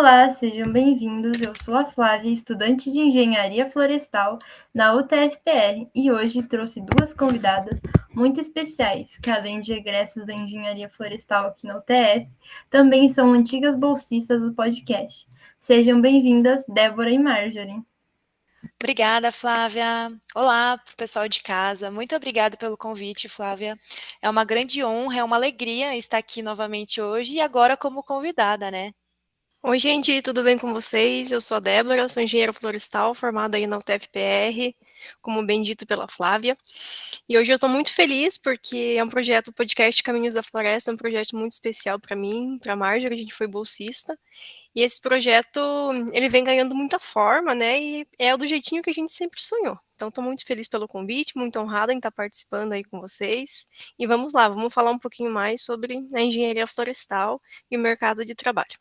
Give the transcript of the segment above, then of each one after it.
Olá, sejam bem-vindos. Eu sou a Flávia, estudante de Engenharia Florestal na UTFPR, e hoje trouxe duas convidadas muito especiais, que além de egressas da Engenharia Florestal aqui na UTF, também são antigas bolsistas do podcast. Sejam bem-vindas, Débora e Marjorie. Obrigada, Flávia. Olá, pro pessoal de casa. Muito obrigada pelo convite, Flávia. É uma grande honra, é uma alegria estar aqui novamente hoje e agora como convidada, né? Oi, gente, tudo bem com vocês? Eu sou a Débora, sou engenheira florestal, formada aí na UTFPR, como bem dito pela Flávia. E hoje eu estou muito feliz porque é um projeto, o podcast Caminhos da Floresta, é um projeto muito especial para mim, para a Marjorie, a gente foi bolsista. E esse projeto, ele vem ganhando muita forma, né? E é do jeitinho que a gente sempre sonhou. Então, estou muito feliz pelo convite, muito honrada em estar participando aí com vocês. E vamos lá, vamos falar um pouquinho mais sobre a engenharia florestal e o mercado de trabalho.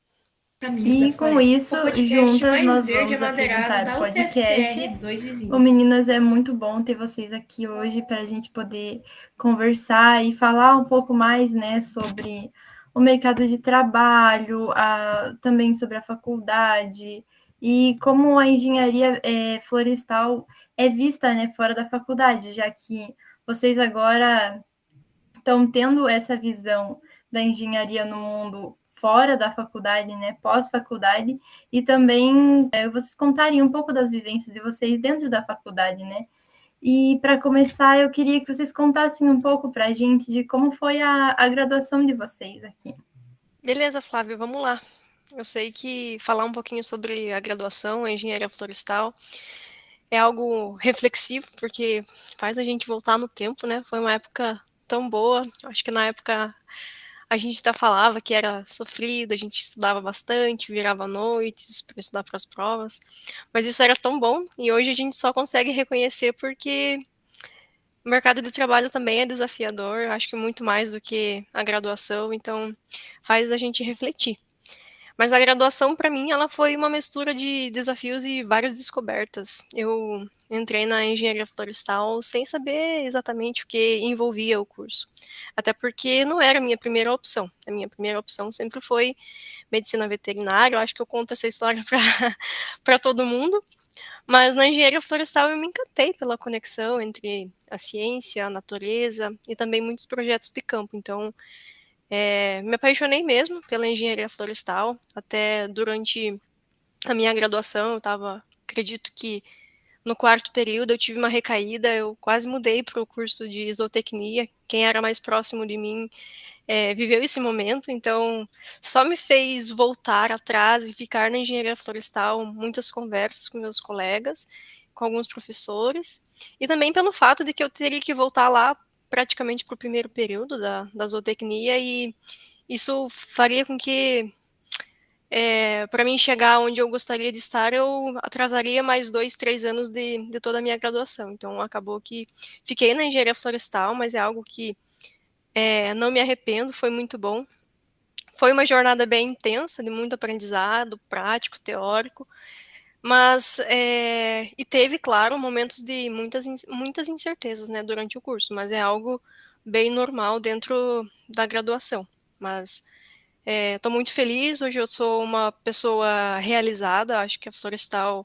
Caminhos da E com Floresta, isso, o podcast juntas, mais nós verde e vamos amadeirado apresentar o da podcast. UTFPR Dois Ô, Vizinhos. meninas, é muito bom ter vocês aqui hoje para a gente poder conversar e falar um pouco mais, né, sobre o mercado de trabalho, também sobre a faculdade e como a engenharia florestal é vista, né, fora da faculdade, já que vocês agora estão tendo essa visão da engenharia no mundo fora da faculdade, né, pós-faculdade, e também vocês contarem um pouco das vivências de vocês dentro da faculdade, né? E para começar, eu queria que vocês contassem um pouco para a gente de como foi a graduação de vocês aqui. Beleza, Flávio, vamos lá. Eu sei que falar um pouquinho sobre a graduação, a engenharia florestal, é algo reflexivo, porque faz a gente voltar no tempo, né? Foi uma época tão boa. Acho que na época a gente até falava que era sofrido, a gente estudava bastante, virava noites para estudar para as provas, mas isso era tão bom e hoje a gente só consegue reconhecer porque o mercado de trabalho também é desafiador, acho que muito mais do que a graduação, então faz a gente refletir. Mas a graduação, para mim, ela foi uma mistura de desafios e várias descobertas. Eu entrei na engenharia florestal sem saber exatamente o que envolvia o curso. Até porque não era a minha primeira opção. A minha primeira opção sempre foi medicina veterinária. Eu acho que eu conto essa história para todo mundo. Mas na engenharia florestal eu me encantei pela conexão entre a ciência, a natureza e também muitos projetos de campo. Então, me apaixonei mesmo pela engenharia florestal, até durante a minha graduação, acredito que no quarto período eu tive uma recaída, eu quase mudei para o curso de zootecnia, quem era mais próximo de mim viveu esse momento, então só me fez voltar atrás e ficar na engenharia florestal, muitas conversas com meus colegas, com alguns professores, e também pelo fato de que eu teria que voltar lá praticamente para o primeiro período da zootecnia, e isso faria com que, para mim chegar onde eu gostaria de estar, eu atrasaria mais 2, 3 anos de toda a minha graduação. Então, acabou que fiquei na engenharia florestal, mas é algo que não me arrependo, foi muito bom. Foi uma jornada bem intensa, de muito aprendizado, prático, teórico, mas, e teve, claro, momentos de muitas incertezas, né, durante o curso, mas é algo bem normal dentro da graduação. Mas estou muito feliz, hoje eu sou uma pessoa realizada, acho que a Florestal,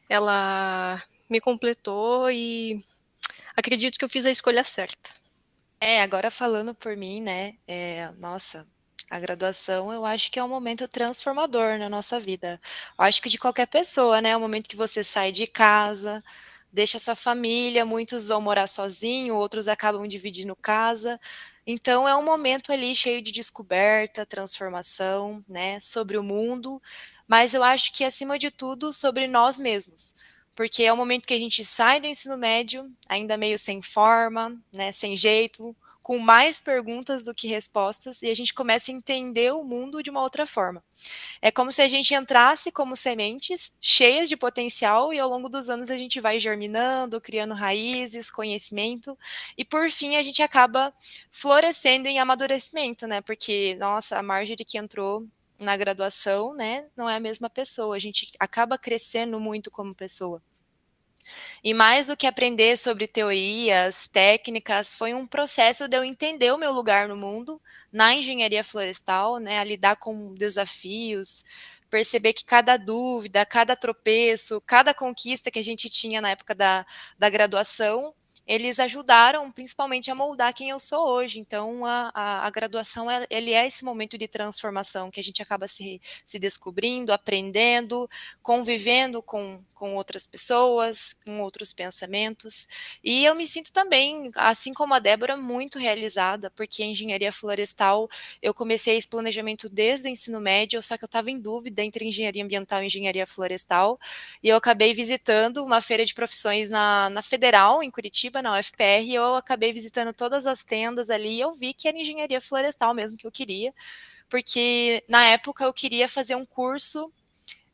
ela me completou e acredito que eu fiz a escolha certa. Agora falando por mim, né? Nossa, a graduação eu acho que é um momento transformador na nossa vida. Eu acho que de qualquer pessoa, né? É o momento que você sai de casa, deixa sua família, muitos vão morar sozinho, outros acabam dividindo casa. Então é um momento ali cheio de descoberta, transformação, né? Sobre o mundo, mas eu acho que acima de tudo sobre nós mesmos. Porque é o momento que a gente sai do ensino médio, ainda meio sem forma, né, sem jeito, com mais perguntas do que respostas, e a gente começa a entender o mundo de uma outra forma. É como se a gente entrasse como sementes cheias de potencial e ao longo dos anos a gente vai germinando, criando raízes, conhecimento e por fim a gente acaba florescendo em amadurecimento, né? Porque, nossa, a Marjorie que entrou na graduação, né, não é a mesma pessoa, a gente acaba crescendo muito como pessoa. E mais do que aprender sobre teorias, técnicas, foi um processo de eu entender o meu lugar no mundo, na engenharia florestal, né, a lidar com desafios, perceber que cada dúvida, cada tropeço, cada conquista que a gente tinha na época da graduação, eles ajudaram principalmente a moldar quem eu sou hoje. Então, a graduação, ele é esse momento de transformação que a gente acaba se descobrindo, aprendendo, convivendo com outras pessoas, com outros pensamentos. E eu me sinto também, assim como a Débora, muito realizada, porque a engenharia florestal, eu comecei esse planejamento desde o ensino médio, só que eu estava em dúvida entre engenharia ambiental e engenharia florestal, e eu acabei visitando uma feira de profissões na Federal, em Curitiba, na UFPR, e eu acabei visitando todas as tendas ali, e eu vi que era engenharia florestal mesmo que eu queria, porque na época eu queria fazer um curso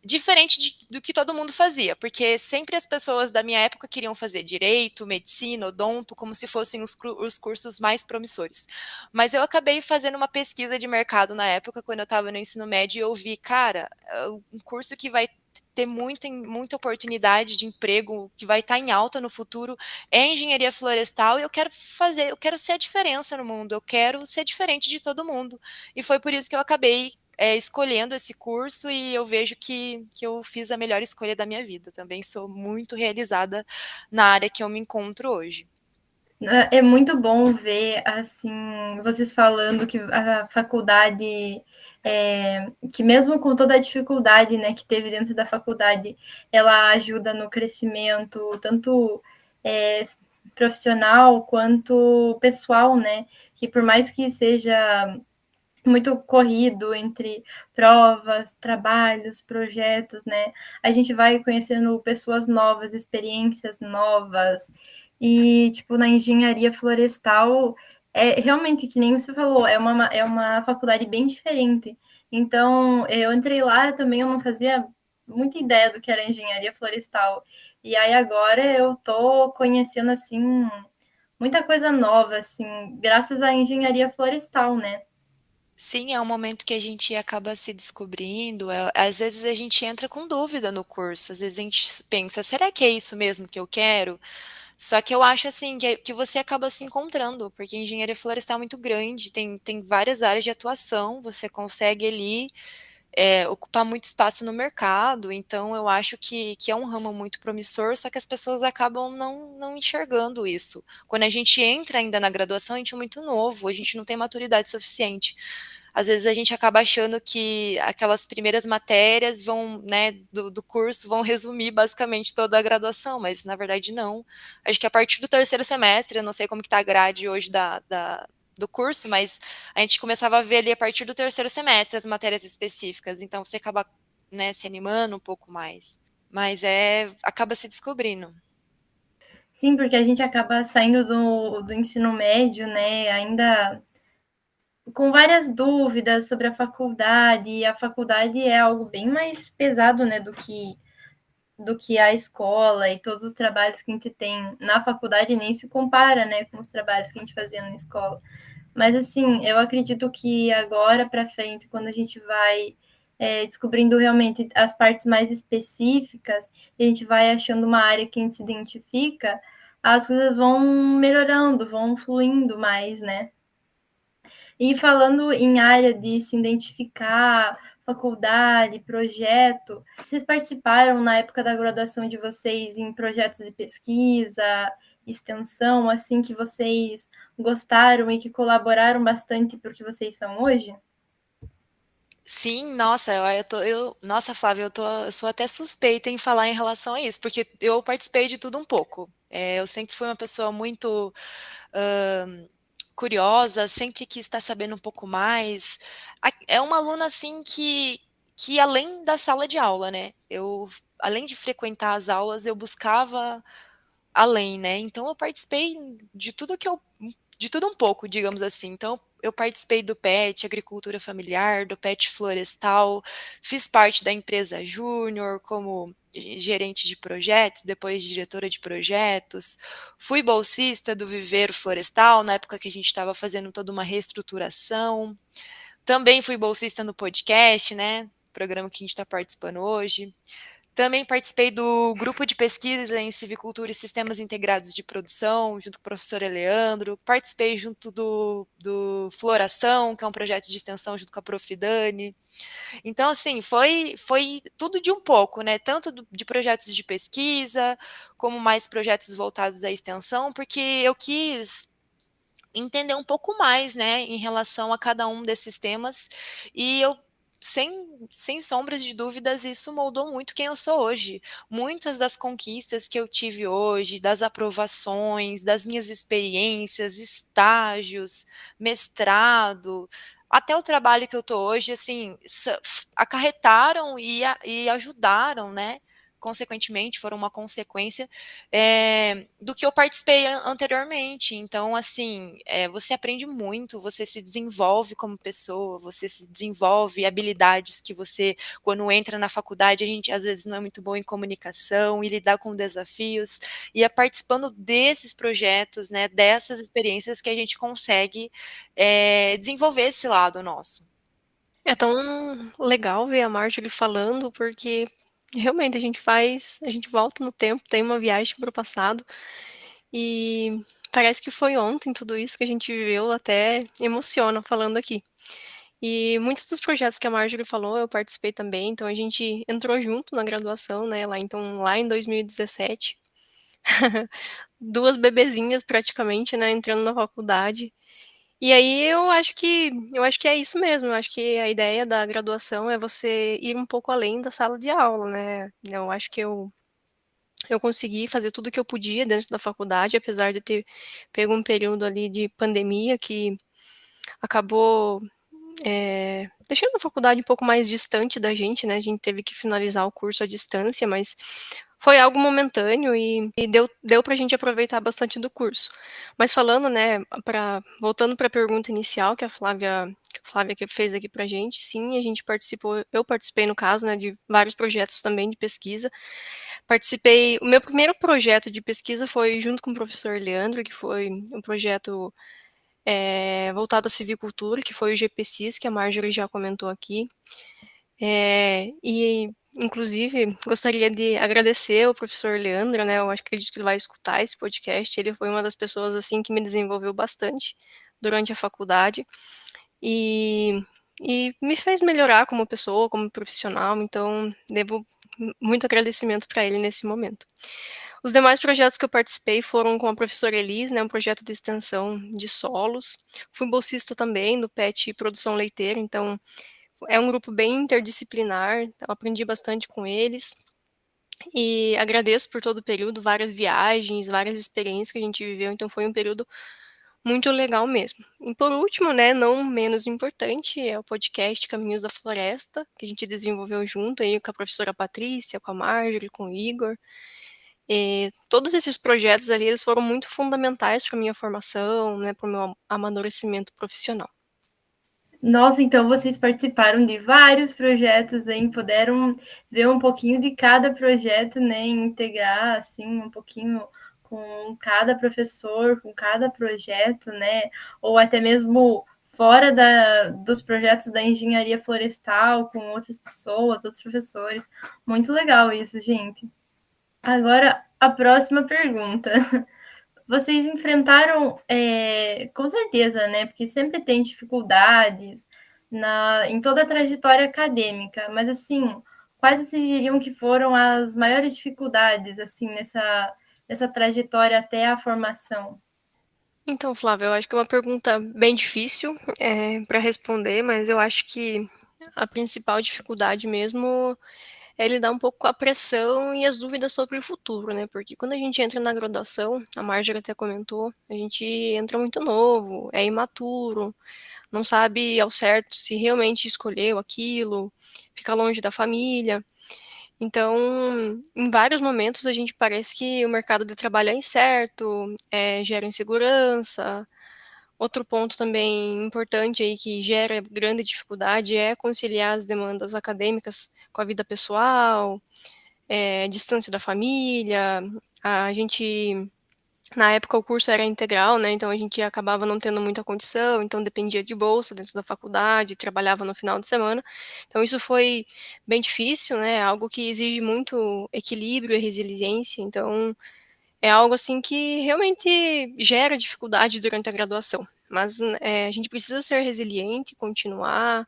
diferente do que todo mundo fazia, porque sempre as pessoas da minha época queriam fazer direito, medicina, odonto, como se fossem os cursos mais promissores. Mas eu acabei fazendo uma pesquisa de mercado na época, quando eu estava no ensino médio, e eu vi, cara, um curso que vai ter muita oportunidade de emprego, que vai estar em alta no futuro, é engenharia florestal, e eu quero ser a diferença no mundo, eu quero ser diferente de todo mundo. E foi por isso que eu acabei escolhendo esse curso, e eu vejo que eu fiz a melhor escolha da minha vida. Também sou muito realizada na área que eu me encontro hoje. É muito bom ver, assim, vocês falando que a faculdade, que mesmo com toda a dificuldade, né, que teve dentro da faculdade, ela ajuda no crescimento, tanto é, profissional quanto pessoal, né, que por mais que seja muito corrido entre provas, trabalhos, projetos, né? A gente vai conhecendo pessoas novas, experiências novas. E, tipo, na engenharia florestal, é realmente, que nem você falou, é uma faculdade bem diferente. Então, eu entrei lá também, eu não fazia muita ideia do que era engenharia florestal. E aí agora eu tô conhecendo, assim, muita coisa nova, assim, graças à engenharia florestal, né? Sim, é um momento que a gente acaba se descobrindo. Às vezes a gente entra com dúvida no curso, às vezes a gente pensa, será que é isso mesmo que eu quero? Só que eu acho assim que você acaba se encontrando, porque a engenharia florestal é muito grande, tem várias áreas de atuação, você consegue ali ocupar muito espaço no mercado, então eu acho que é um ramo muito promissor, só que as pessoas acabam não enxergando isso. Quando a gente entra ainda na graduação, a gente é muito novo, a gente não tem maturidade suficiente. Às vezes a gente acaba achando que aquelas primeiras matérias vão, né, do curso vão resumir basicamente toda a graduação, mas na verdade não. Acho que a partir do terceiro semestre, eu não sei como que está a grade hoje do curso, mas a gente começava a ver ali a partir do terceiro semestre as matérias específicas, então você acaba, né, se animando um pouco mais. Mas acaba se descobrindo. Sim, porque a gente acaba saindo do ensino médio, né? Ainda com várias dúvidas sobre a faculdade, e a faculdade é algo bem mais pesado, né, do que a escola, e todos os trabalhos que a gente tem na faculdade nem se compara, né, com os trabalhos que a gente fazia na escola. Mas assim, eu acredito que agora para frente, quando a gente vai descobrindo realmente as partes mais específicas, e a gente vai achando uma área que a gente se identifica, as coisas vão melhorando, vão fluindo mais, né? E falando em área de se identificar, faculdade, projeto, vocês participaram na época da graduação de vocês em projetos de pesquisa, extensão, assim, que vocês gostaram e que colaboraram bastante para o que vocês são hoje? Sim, nossa, nossa, Flávia, eu sou até suspeita em falar em relação a isso, porque eu participei de tudo um pouco. Eu sempre fui uma pessoa muito curiosa, sempre quis estar sabendo um pouco mais. É uma aluna assim que além da sala de aula, né? Além de frequentar as aulas, eu buscava além, né? Então eu participei de tudo um pouco, digamos assim. Então eu participei do PET, agricultura familiar, do PET florestal, fiz parte da empresa Júnior como gerente de projetos, depois diretora de projetos, fui bolsista do Viveiro Florestal, na época que a gente estava fazendo toda uma reestruturação, também fui bolsista no podcast, né? Programa que a gente está participando hoje. Também participei do grupo de pesquisa em civicultura e sistemas integrados de produção, junto com o professor Eleandro. Participei junto do Floração, que é um projeto de extensão junto com a Prof. Dani. Então, assim, foi tudo de um pouco, né? Tanto de projetos de pesquisa, como mais projetos voltados à extensão, porque eu quis entender um pouco mais, né, em relação a cada um desses temas, e eu sem sombras de dúvidas, isso moldou muito quem eu sou hoje. Muitas das conquistas que eu tive hoje, das aprovações, das minhas experiências, estágios, mestrado, até o trabalho que eu tô hoje, assim, acarretaram e ajudaram, né, consequentemente, foram uma consequência do que eu participei anteriormente. Então, assim, você aprende muito, você se desenvolve como pessoa, você se desenvolve habilidades que você, quando entra na faculdade, a gente às vezes não é muito bom em comunicação e lidar com desafios. E é participando desses projetos, né, dessas experiências que a gente consegue desenvolver esse lado nosso. É tão legal ver a Marjorie falando, porque realmente a gente volta no tempo, tem uma viagem para o passado, e parece que foi ontem tudo isso que a gente viveu, até emociona falando aqui. E muitos dos projetos que a Marjorie falou, eu participei também, então a gente entrou junto na graduação, né, lá em 2017. 2 bebezinhas praticamente, né, entrando na faculdade. E aí eu acho que é isso mesmo, eu acho que a ideia da graduação é você ir um pouco além da sala de aula, né. Eu acho que eu consegui fazer tudo o que eu podia dentro da faculdade, apesar de ter pego um período ali de pandemia que acabou, deixando a faculdade um pouco mais distante da gente, né, a gente teve que finalizar o curso à distância, mas foi algo momentâneo e deu pra gente aproveitar bastante do curso. Mas falando, né, voltando para a pergunta inicial que a Flávia que fez aqui pra gente, sim, a gente participou eu participei no caso, né, de vários projetos também de pesquisa. Participei o meu primeiro projeto de pesquisa foi junto com o professor Leandro, que foi um projeto, voltado à civicultura, que foi o GPCIS, que a Marjorie já comentou aqui. E inclusive gostaria de agradecer ao professor Leandro, né, eu acredito que ele vai escutar esse podcast, ele foi uma das pessoas, assim, que me desenvolveu bastante durante a faculdade, e me fez melhorar como pessoa, como profissional, então devo muito agradecimento para ele nesse momento. Os demais projetos que eu participei foram com a professora Elis, né, um projeto de extensão de solos. Fui bolsista também no PET Produção Leiteira, então é um grupo bem interdisciplinar, então aprendi bastante com eles. E agradeço por todo o período, várias viagens, várias experiências que a gente viveu, então foi um período muito legal mesmo. E por último, né, não menos importante, é o podcast Caminhos da Floresta, que a gente desenvolveu junto aí com a professora Patrícia, com a Marjorie, com o Igor. Todos esses projetos ali, eles foram muito fundamentais para minha formação, né, para o meu amadurecimento profissional. Nossa, então vocês participaram de vários projetos, hein? Puderam ver um pouquinho de cada projeto, né? Integrar, assim, um pouquinho com cada professor, com cada projeto, né? Ou até mesmo fora dos projetos da engenharia florestal, com outras pessoas, outros professores. Muito legal isso, gente. Agora, a próxima pergunta. Vocês enfrentaram, com certeza, né? Porque sempre tem dificuldades em toda a trajetória acadêmica, mas assim, quais vocês diriam que foram as maiores dificuldades assim nessa trajetória até a formação? Então, Flávia, eu acho que é uma pergunta bem difícil, para responder, mas eu acho que a principal dificuldade mesmo é lidar um pouco com a pressão e as dúvidas sobre o futuro, né, porque quando a gente entra na graduação, a Marjorie até comentou, a gente entra muito novo, é imaturo, não sabe ao certo se realmente escolheu aquilo, fica longe da família. Então, em vários momentos a gente parece que o mercado de trabalho é incerto, gera insegurança. Outro ponto também importante aí que gera grande dificuldade é conciliar as demandas acadêmicas com a vida pessoal, distância da família, a gente Na época o curso era integral, né, então a gente acabava não tendo muita condição, então dependia de bolsa dentro da faculdade, trabalhava no final de semana. Então isso foi bem difícil, né, algo que exige muito equilíbrio e resiliência, então é algo, assim, que realmente gera dificuldade durante a graduação. Mas, a gente precisa ser resiliente, continuar,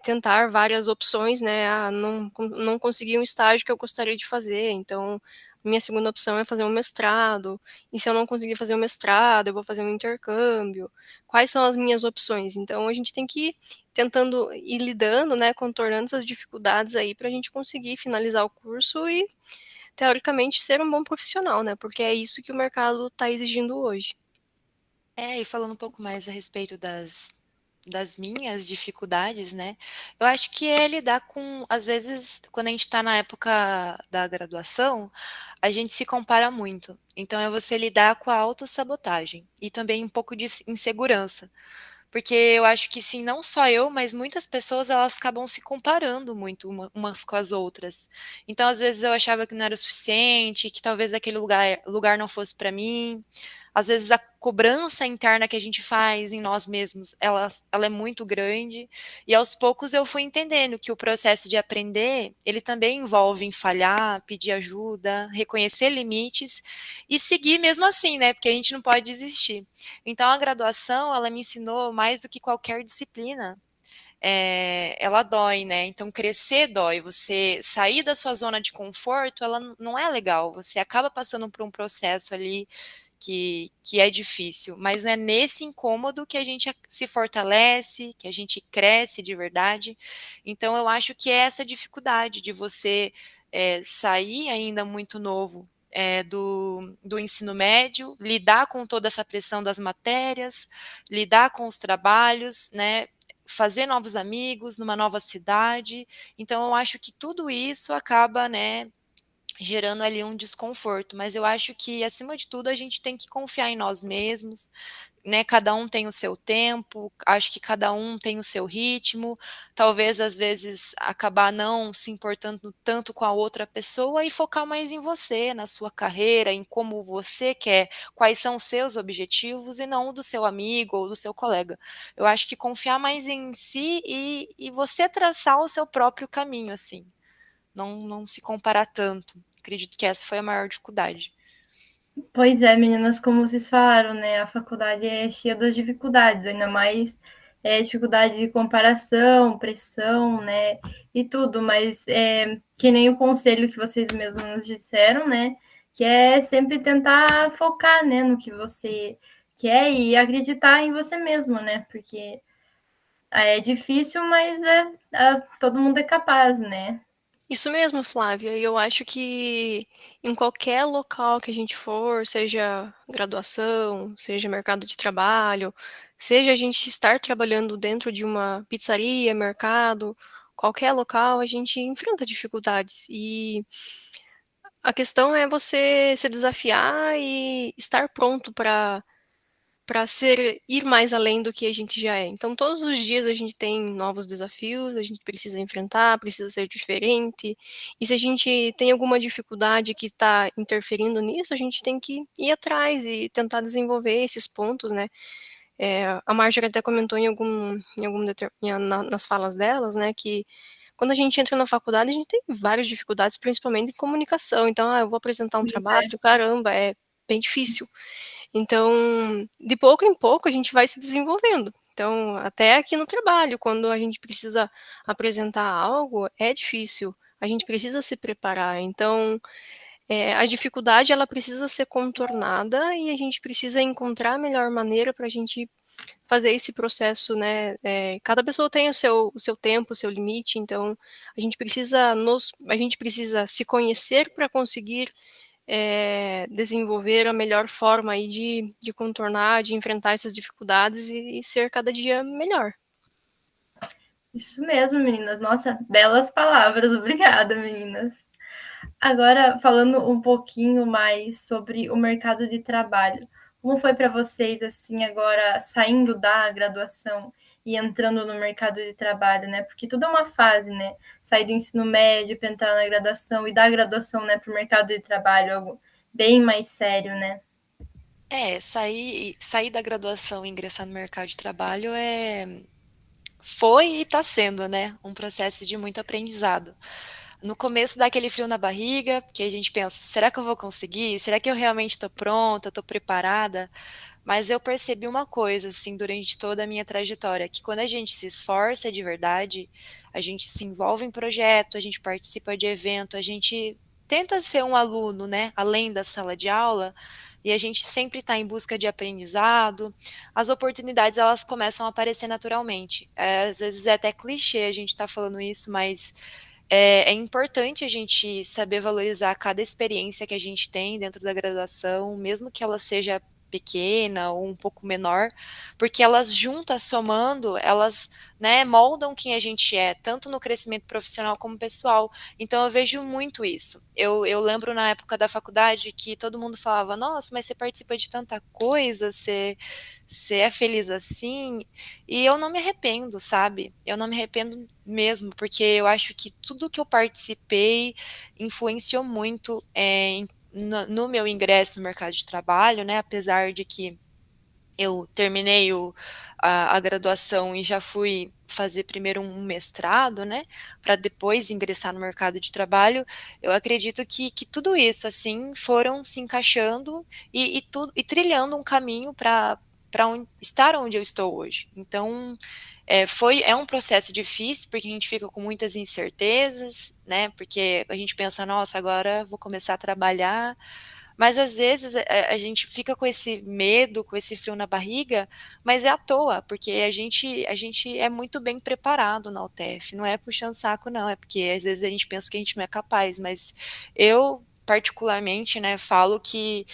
tentar várias opções, né, não consegui um estágio que eu gostaria de fazer, então minha segunda opção é fazer um mestrado, e se eu não conseguir fazer o mestrado, eu vou fazer um intercâmbio. Quais são as minhas opções? Então a gente tem que ir tentando ir lidando, né, contornando essas dificuldades aí para a gente conseguir finalizar o curso e, teoricamente, ser um bom profissional, né, porque é isso que o mercado está exigindo hoje. E falando um pouco mais a respeito das minhas dificuldades, né, eu acho que é lidar com às vezes, quando a gente está na época da graduação, a gente se compara muito. Então é você lidar com a autossabotagem e também um pouco de insegurança. Porque eu acho que sim, não só eu, mas muitas pessoas elas acabam se comparando muito umas com as outras. Então, às vezes eu achava que não era o suficiente, que talvez aquele lugar não fosse para mim. Às vezes a cobrança interna que a gente faz em nós mesmos, ela é muito grande. E aos poucos eu fui entendendo que o processo de aprender, ele também envolve em falhar, pedir ajuda, reconhecer limites e seguir mesmo assim, né? Porque a gente não pode desistir. Então a graduação, ela me ensinou mais do que qualquer disciplina. Ela dói, né? Então crescer dói. Você sair da sua zona de conforto, ela não é legal. Você acaba passando por um processo ali que é difícil, mas é nesse incômodo que a gente se fortalece, que a gente cresce de verdade. Então eu acho que é essa dificuldade de você sair ainda muito novo do ensino médio, lidar com toda essa pressão das matérias, lidar com os trabalhos, né? Fazer novos amigos numa nova cidade. Então, eu acho que tudo isso acaba, né, gerando ali um desconforto. Mas eu acho que, acima de tudo, a gente tem que confiar em nós mesmos, né? Cada um tem o seu tempo, acho que cada um tem o seu ritmo. Talvez, às vezes, acabar não se importando tanto com a outra pessoa e focar mais em você, na sua carreira, em como você quer, quais são os seus objetivos e não o do seu amigo ou do seu colega. Eu acho que confiar mais em si e você traçar o seu próprio caminho, assim. Não se comparar tanto. Acredito que essa foi a maior dificuldade. Pois é, meninas, como vocês falaram, né? A faculdade é cheia das dificuldades, ainda mais dificuldade de comparação, pressão, né? E tudo, mas que nem o conselho que vocês mesmos nos disseram, né? Que é sempre tentar focar, né, no que você quer e acreditar em você mesmo, né? Porque é difícil, mas todo mundo é capaz, né? Isso mesmo, Flávia. E eu acho que em qualquer local que a gente for, seja graduação, seja mercado de trabalho, seja a gente estar trabalhando dentro de uma pizzaria, mercado, qualquer local, a gente enfrenta dificuldades. E a questão é você se desafiar e estar pronto para ir mais além do que a gente já é. Então, todos os dias a gente tem novos desafios, a gente precisa enfrentar, precisa ser diferente. E se a gente tem alguma dificuldade que está interferindo nisso, a gente tem que ir atrás e tentar desenvolver esses pontos, né? A Marjorie até comentou nas falas delas, né, que quando a gente entra na faculdade, a gente tem várias dificuldades, principalmente em comunicação. Então, eu vou apresentar um Pois trabalho, caramba, é bem difícil. Então, de pouco em pouco, a gente vai se desenvolvendo. Então, até aqui no trabalho, quando a gente precisa apresentar algo, é difícil. A gente precisa se preparar. Então, a dificuldade, ela precisa ser contornada e a gente precisa encontrar a melhor maneira para a gente fazer esse processo, né? Cada pessoa tem o seu tempo, o seu limite. Então, a gente precisa se conhecer para conseguir desenvolver a melhor forma aí de contornar, de enfrentar essas dificuldades e ser cada dia melhor. Isso mesmo, meninas. Nossa, belas palavras. Obrigada, meninas. Agora, falando um pouquinho mais sobre o mercado de trabalho. Como foi para vocês, assim, agora saindo da graduação e entrando no mercado de trabalho, né? Porque tudo é uma fase, né? Sair do ensino médio para entrar na graduação e da graduação, né, para o mercado de trabalho, algo bem mais sério, né? Sair da graduação e ingressar no mercado de trabalho foi e está sendo, né, um processo de muito aprendizado. No começo dá aquele frio na barriga, porque a gente pensa: será que eu vou conseguir? Será que eu realmente estou pronta, estou preparada? Mas eu percebi uma coisa, assim, durante toda a minha trajetória, que quando a gente se esforça de verdade, a gente se envolve em projeto, a gente participa de evento, a gente tenta ser um aluno, né, além da sala de aula, e a gente sempre está em busca de aprendizado, as oportunidades elas começam a aparecer naturalmente. Às vezes é até clichê a gente estar falando isso, mas é importante a gente saber valorizar cada experiência que a gente tem dentro da graduação, mesmo que ela seja pequena ou um pouco menor, porque elas juntas, somando, elas, né, moldam quem a gente é, tanto no crescimento profissional como pessoal. Então eu vejo muito isso. Eu lembro na época da faculdade que todo mundo falava: nossa, mas você participa de tanta coisa, você é feliz assim? E eu não me arrependo, sabe? Eu não me arrependo mesmo, porque eu acho que tudo que eu participei influenciou muito no meu ingresso no mercado de trabalho, né? Apesar de que eu terminei a graduação e já fui fazer primeiro um mestrado, né, para depois ingressar no mercado de trabalho. Eu acredito que tudo isso, assim, foram se encaixando e trilhando um caminho para estar onde eu estou hoje. Então, é um processo difícil, porque a gente fica com muitas incertezas, né, porque a gente pensa: nossa, agora vou começar a trabalhar, mas às vezes a gente fica com esse medo, com esse frio na barriga, mas é à toa, porque a gente é muito bem preparado na UTF, não é puxando saco não, é porque às vezes a gente pensa que a gente não é capaz, mas eu particularmente, né, falo que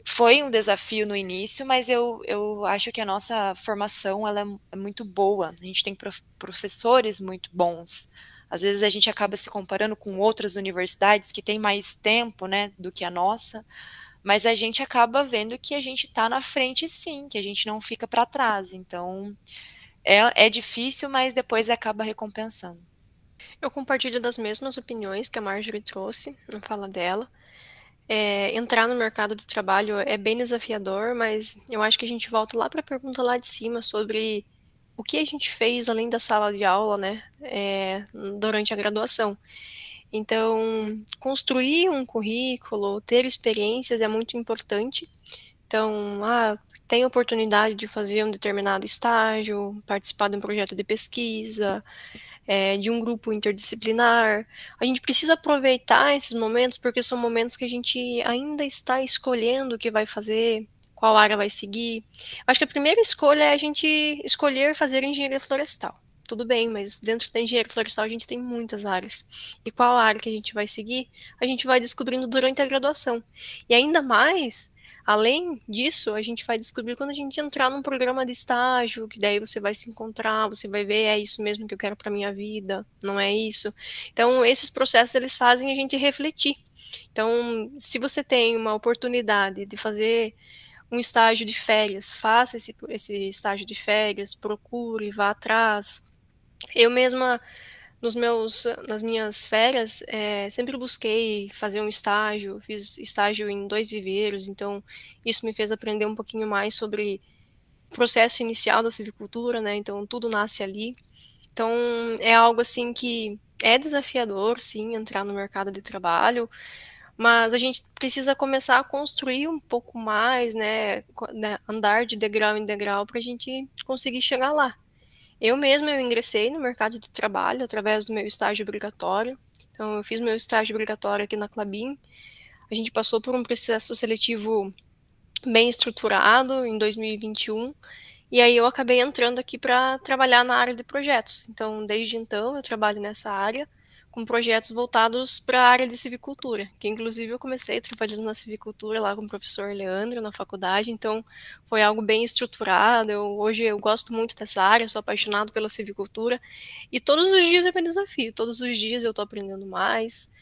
foi um desafio no início, mas eu acho que a nossa formação ela é muito boa, a gente tem professores muito bons. Às vezes a gente acaba se comparando com outras universidades que têm mais tempo, né, do que a nossa, mas a gente acaba vendo que a gente está na frente sim, que a gente não fica para trás. Então, é difícil, mas depois acaba recompensando. Eu compartilho das mesmas opiniões que a Marjorie trouxe na fala dela. Entrar no mercado de trabalho é bem desafiador, mas eu acho que a gente volta lá para a pergunta lá de cima sobre o que a gente fez além da sala de aula, né, durante a graduação. Então, construir um currículo, ter experiências é muito importante. Então, tem oportunidade de fazer um determinado estágio, participar de um projeto de pesquisa, de um grupo interdisciplinar. A gente precisa aproveitar esses momentos, porque são momentos que a gente ainda está escolhendo o que vai fazer, qual área vai seguir. Acho que a primeira escolha é a gente escolher fazer engenharia florestal. Tudo bem, mas dentro da engenharia florestal a gente tem muitas áreas. E qual área que a gente vai seguir, a gente vai descobrindo durante a graduação. E ainda mais, além disso, a gente vai descobrir quando a gente entrar num programa de estágio, que daí você vai se encontrar, você vai ver, é isso mesmo que eu quero para minha vida, não é isso. Então, esses processos eles fazem a gente refletir. Então, se você tem uma oportunidade de fazer um estágio de férias, faça esse estágio de férias, procure, vá atrás. Eu mesma nas minhas férias, sempre busquei fazer um estágio, fiz estágio em 2 viveiros, então isso me fez aprender um pouquinho mais sobre o processo inicial da silvicultura, né, então tudo nasce ali. Então é algo, assim, que é desafiador, sim, entrar no mercado de trabalho, mas a gente precisa começar a construir um pouco mais, né, andar de degrau em degrau para a gente conseguir chegar lá. Eu ingressei no mercado de trabalho através do meu estágio obrigatório. Então, eu fiz meu estágio obrigatório aqui na Klabin. A gente passou por um processo seletivo bem estruturado em 2021. E aí eu acabei entrando aqui para trabalhar na área de projetos. Então, desde então, eu trabalho nessa área, com projetos voltados para a área de civicultura, que inclusive eu comecei trabalhando na civicultura lá com o professor Leandro na faculdade, então foi algo bem estruturado. Hoje eu gosto muito dessa área, sou apaixonado pela civicultura, e todos os dias eu me desafio, todos os dias eu estou aprendendo mais.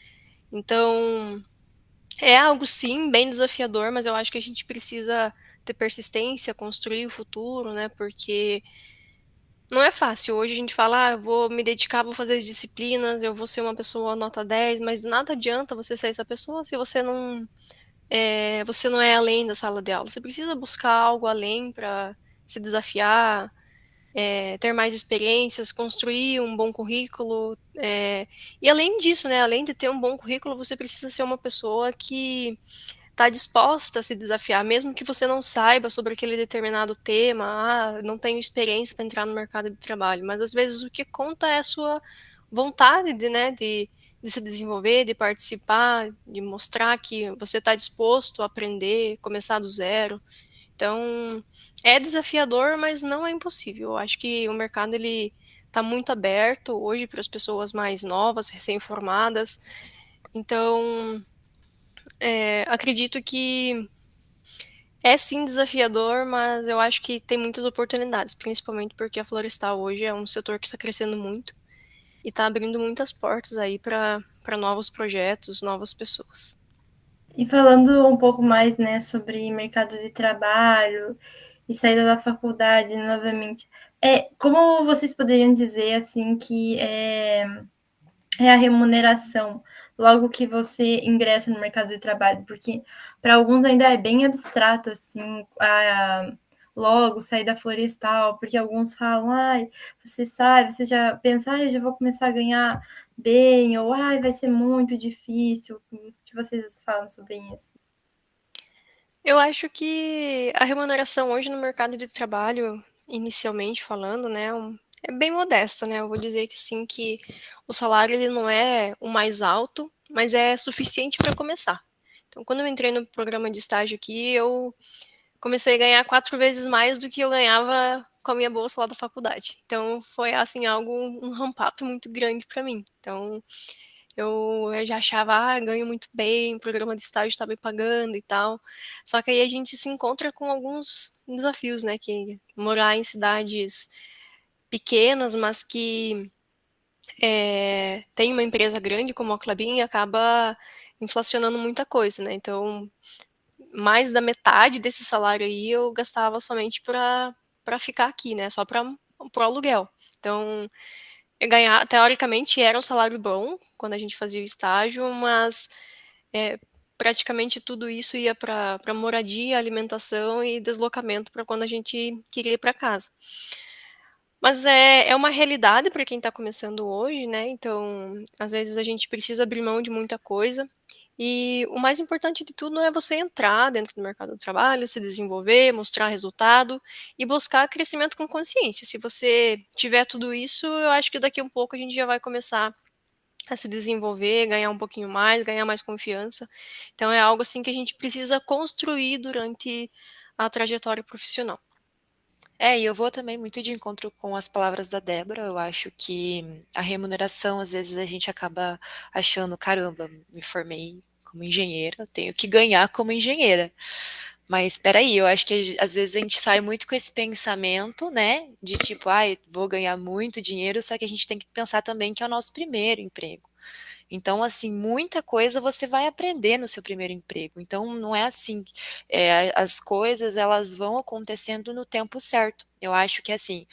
Então, é algo sim, bem desafiador, mas eu acho que a gente precisa ter persistência, construir o futuro, né, porque não é fácil. Hoje a gente fala: eu vou me dedicar, vou fazer as disciplinas, eu vou ser uma pessoa nota 10, mas nada adianta você ser essa pessoa se você não você não é além da sala de aula. Você precisa buscar algo além para se desafiar, ter mais experiências, construir um bom currículo. E além disso, né, além de ter um bom currículo, você precisa ser uma pessoa que está disposta a se desafiar, mesmo que você não saiba sobre aquele determinado tema, não tenho experiência para entrar no mercado de trabalho, mas às vezes o que conta é a sua vontade de se desenvolver, de participar, de mostrar que você está disposto a aprender, começar do zero. Então, é desafiador, mas não é impossível. Eu acho que o mercado ele está muito aberto hoje para as pessoas mais novas, recém-formadas. Então, acredito que é sim desafiador, mas eu acho que tem muitas oportunidades, principalmente porque a florestal hoje é um setor que está crescendo muito e está abrindo muitas portas aí para novos projetos, novas pessoas. E falando um pouco mais, né, sobre mercado de trabalho e saída da faculdade novamente, como vocês poderiam dizer assim que é a remuneração logo que você ingressa no mercado de trabalho? Porque para alguns ainda é bem abstrato assim, logo sair da florestal, porque alguns falam, ai, você sai, você já pensa, ai, eu já vou começar a ganhar bem, ou ai, vai ser muito difícil. O que vocês falam sobre isso? Eu acho que a remuneração hoje no mercado de trabalho, inicialmente falando, né, é bem modesta, né? Eu vou dizer que sim, que o salário ele não é o mais alto, mas é suficiente para começar. Então, quando eu entrei no programa de estágio aqui, eu comecei a ganhar 4 vezes mais do que eu ganhava com a minha bolsa lá da faculdade. Então, foi assim algo um ramp up muito grande para mim. Então, eu já achava, ganho muito bem, o programa de estágio está me pagando e tal. Só que aí a gente se encontra com alguns desafios, né? Que morar em cidades pequenas, mas que tem uma empresa grande como a Klabin acaba inflacionando muita coisa, né? Então, mais da metade desse salário aí eu gastava somente para ficar aqui, né? Só para o aluguel. Então, ganhar, teoricamente, era um salário bom quando a gente fazia o estágio, mas é, praticamente tudo isso ia para moradia, alimentação e deslocamento para quando a gente queria ir para casa. Mas é uma realidade para quem está começando hoje, né? Então, às vezes a gente precisa abrir mão de muita coisa. E o mais importante de tudo é você entrar dentro do mercado do trabalho, se desenvolver, mostrar resultado e buscar crescimento com consciência. Se você tiver tudo isso, eu acho que daqui a um pouco a gente já vai começar a se desenvolver, ganhar um pouquinho mais, ganhar mais confiança. Então é algo assim que a gente precisa construir durante a trajetória profissional. E eu vou também muito de encontro com as palavras da Débora. Eu acho que a remuneração, às vezes, a gente acaba achando, caramba, me formei como engenheira, eu tenho que ganhar como engenheira. Mas espera aí, eu acho que às vezes a gente sai muito com esse pensamento, né, de tipo, ai, vou ganhar muito dinheiro, só que a gente tem que pensar também que é o nosso primeiro emprego. Então, assim, muita coisa você vai aprender no seu primeiro emprego. Então, não é assim, as coisas elas vão acontecendo no tempo certo. Eu acho que assim,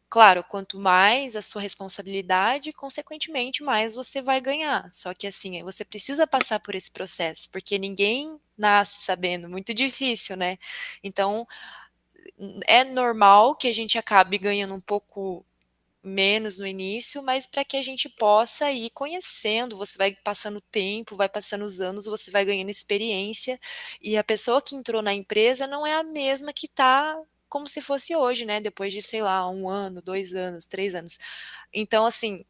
claro, quanto mais a sua responsabilidade, consequentemente, mais você vai ganhar. Só que assim, você precisa passar por esse processo, porque ninguém nasce sabendo, muito difícil, né? Então, é normal que a gente acabe ganhando um pouco menos no início, mas para que a gente possa ir conhecendo, você vai passando o tempo, vai passando os anos, você vai ganhando experiência, e a pessoa que entrou na empresa não é a mesma que está como se fosse hoje, né? Depois de, sei lá, 1 ano, 2 anos, 3 anos. Então, assim,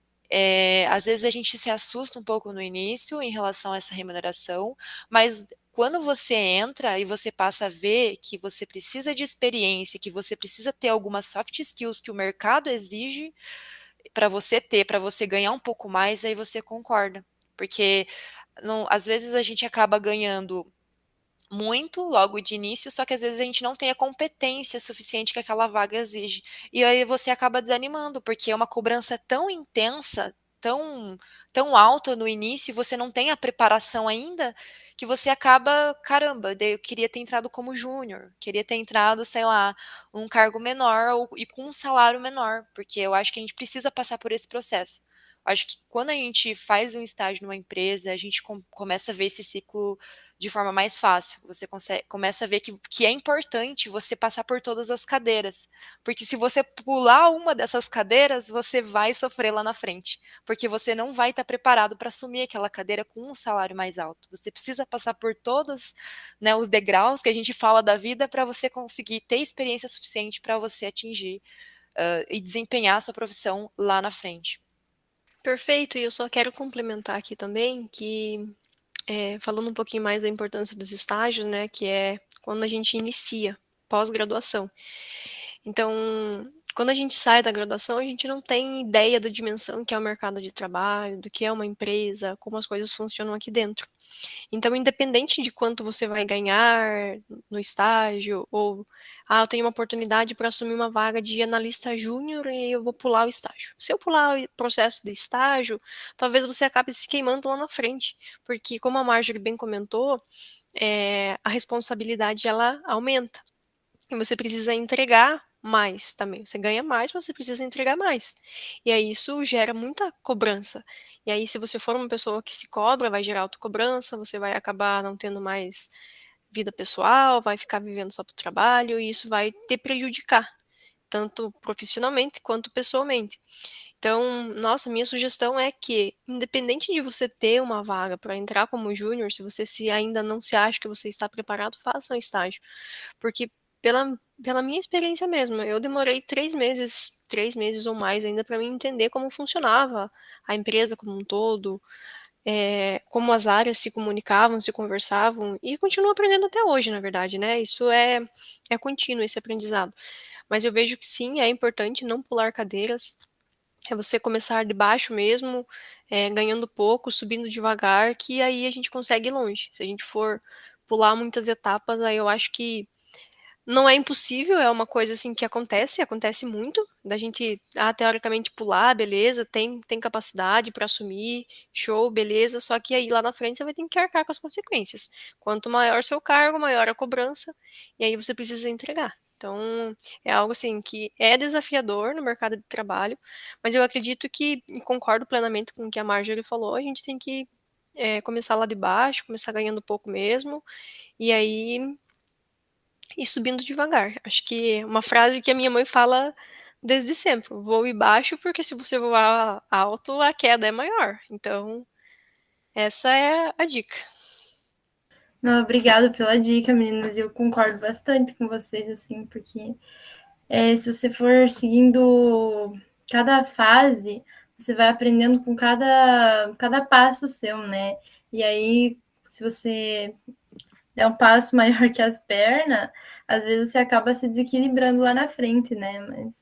às vezes a gente se assusta um pouco no início em relação a essa remuneração, mas quando você entra e você passa a ver que você precisa de experiência, que você precisa ter algumas soft skills que o mercado exige para você ter, para você ganhar um pouco mais, aí você concorda. Porque não, às vezes a gente acaba ganhando muito logo de início, só que às vezes a gente não tem a competência suficiente que aquela vaga exige. E aí você acaba desanimando, porque é uma cobrança tão intensa, tão alta no início, e você não tem a preparação ainda, que você acaba, caramba, daí eu queria ter entrado como júnior, queria ter entrado, sei lá, um cargo menor e com um salário menor, porque eu acho que a gente precisa passar por esse processo. Acho que quando a gente faz um estágio numa empresa, a gente começa a ver esse ciclo de forma mais fácil. Você começa a ver que é importante você passar por todas as cadeiras. Porque se você pular uma dessas cadeiras, você vai sofrer lá na frente. Porque você não vai estar preparado para assumir aquela cadeira com um salário mais alto. Você precisa passar por todos, né, os degraus que a gente fala da vida para você conseguir ter experiência suficiente para você atingir e desempenhar a sua profissão lá na frente. Perfeito, e eu só quero complementar aqui também que, falando um pouquinho mais da importância dos estágios, né, que é quando a gente inicia pós-graduação. Então, quando a gente sai da graduação, a gente não tem ideia da dimensão que é o mercado de trabalho, do que é uma empresa, como as coisas funcionam aqui dentro. Então, independente de quanto você vai ganhar no estágio, ou eu tenho uma oportunidade para assumir uma vaga de analista júnior e eu vou pular o estágio. Se eu pular o processo de estágio, talvez você acabe se queimando lá na frente, porque como a Marjorie bem comentou, a responsabilidade ela aumenta. E você precisa entregar mais também. Você ganha mais, mas você precisa entregar mais. E aí isso gera muita cobrança. E aí, se você for uma pessoa que se cobra, vai gerar autocobrança, você vai acabar não tendo mais vida pessoal, vai ficar vivendo só para o trabalho, e isso vai te prejudicar, tanto profissionalmente quanto pessoalmente. Então, nossa, minha sugestão é que, independente de você ter uma vaga para entrar como júnior, se você ainda não se acha que você está preparado, faça um estágio. Porque pela minha experiência mesmo, eu demorei 3 meses ou mais ainda para mim entender como funcionava a empresa como um todo, como as áreas se comunicavam, se conversavam, e continuo aprendendo até hoje, na verdade, né, isso é contínuo esse aprendizado. Mas eu vejo que sim, é importante não pular cadeiras, é você começar de baixo mesmo, ganhando pouco, subindo devagar, que aí a gente consegue ir longe. Se a gente for pular muitas etapas, aí eu acho que não é impossível, é uma coisa, assim, que acontece muito, da gente, teoricamente pular, beleza, tem capacidade para assumir, show, beleza, só que aí lá na frente você vai ter que arcar com as consequências. Quanto maior seu cargo, maior a cobrança, e aí você precisa entregar. Então, é algo, assim, que é desafiador no mercado de trabalho, mas eu acredito que, e concordo plenamente com o que a Marjorie falou, a gente tem que, começar lá de baixo, começar ganhando pouco mesmo, e aí e subindo devagar. Acho que é uma frase que a minha mãe fala desde sempre: "Voe baixo, porque se você voar alto, a queda é maior". Então, essa é a dica. Não, obrigada pela dica, meninas. Eu concordo bastante com vocês, assim, porque se você for seguindo cada fase, você vai aprendendo com cada passo seu, né? E aí, se você der um passo maior que as pernas, às vezes você acaba se desequilibrando lá na frente, né? Mas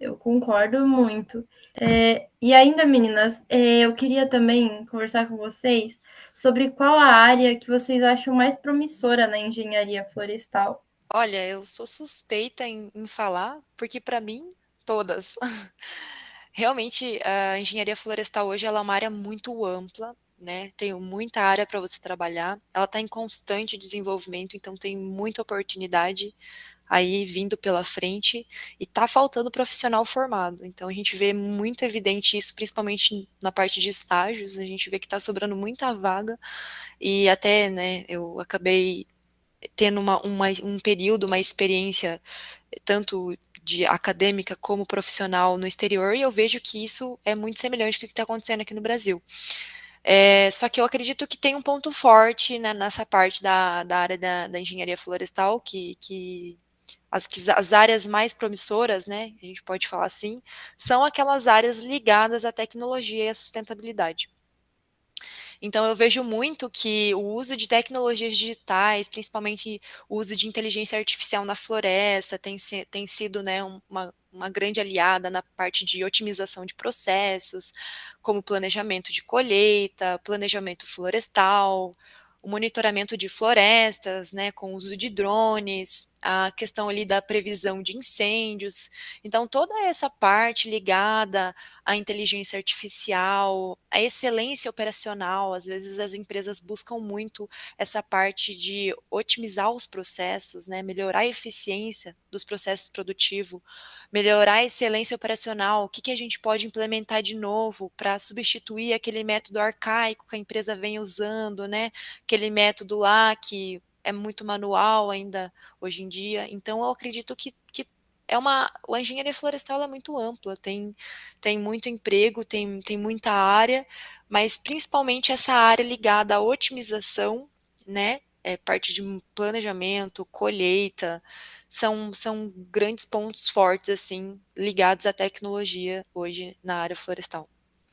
eu concordo muito. E ainda, meninas, eu queria também conversar com vocês sobre qual a área que vocês acham mais promissora na engenharia florestal. Olha, eu sou suspeita em falar, porque para mim, todas. Realmente, a engenharia florestal hoje ela é uma área muito ampla, né? Tem muita área para você trabalhar. Ela está em constante desenvolvimento, então tem muita oportunidade aí vindo pela frente e está faltando profissional formado. Então a gente vê muito evidente isso, principalmente na parte de estágios. A gente vê que está sobrando muita vaga e até, né? Eu acabei tendo um período, uma experiência tanto de acadêmica como profissional no exterior, e eu vejo que isso é muito semelhante com o que está acontecendo aqui no Brasil. Só que eu acredito que tem um ponto forte, né, nessa parte da área da engenharia florestal, que as áreas mais promissoras, né, a gente pode falar assim, são aquelas áreas ligadas à tecnologia e à sustentabilidade. Então eu vejo muito que o uso de tecnologias digitais, principalmente o uso de inteligência artificial na floresta, tem sido, né, uma grande aliada na parte de otimização de processos, como planejamento de colheita, planejamento florestal, o monitoramento de florestas, né, com o uso de drones, a questão ali da previsão de incêndios. Então, toda essa parte ligada à inteligência artificial, à excelência operacional, às vezes as empresas buscam muito essa parte de otimizar os processos, né, melhorar a eficiência dos processos produtivos, melhorar a excelência operacional, o que que a gente pode implementar de novo para substituir aquele método arcaico que a empresa vem usando, né, aquele método lá que é muito manual ainda hoje em dia. Então eu acredito que a engenharia florestal ela é muito ampla, tem muito emprego, tem muita área, mas principalmente essa área ligada à otimização, né, parte de planejamento, colheita, são grandes pontos fortes, assim, ligados à tecnologia hoje na área florestal.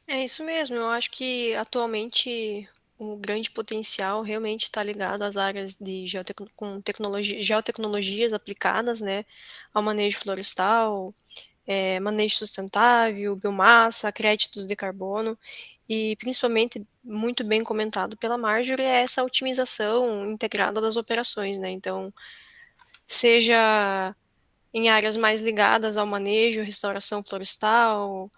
É isso mesmo, eu acho que atualmente o grande potencial realmente está ligado às áreas de geotecnologias aplicadas, né, ao manejo florestal, manejo sustentável, biomassa, créditos de carbono e principalmente, muito bem comentado pela Marjorie, é essa otimização integrada das operações, né, então, seja em áreas mais ligadas ao manejo, restauração florestal,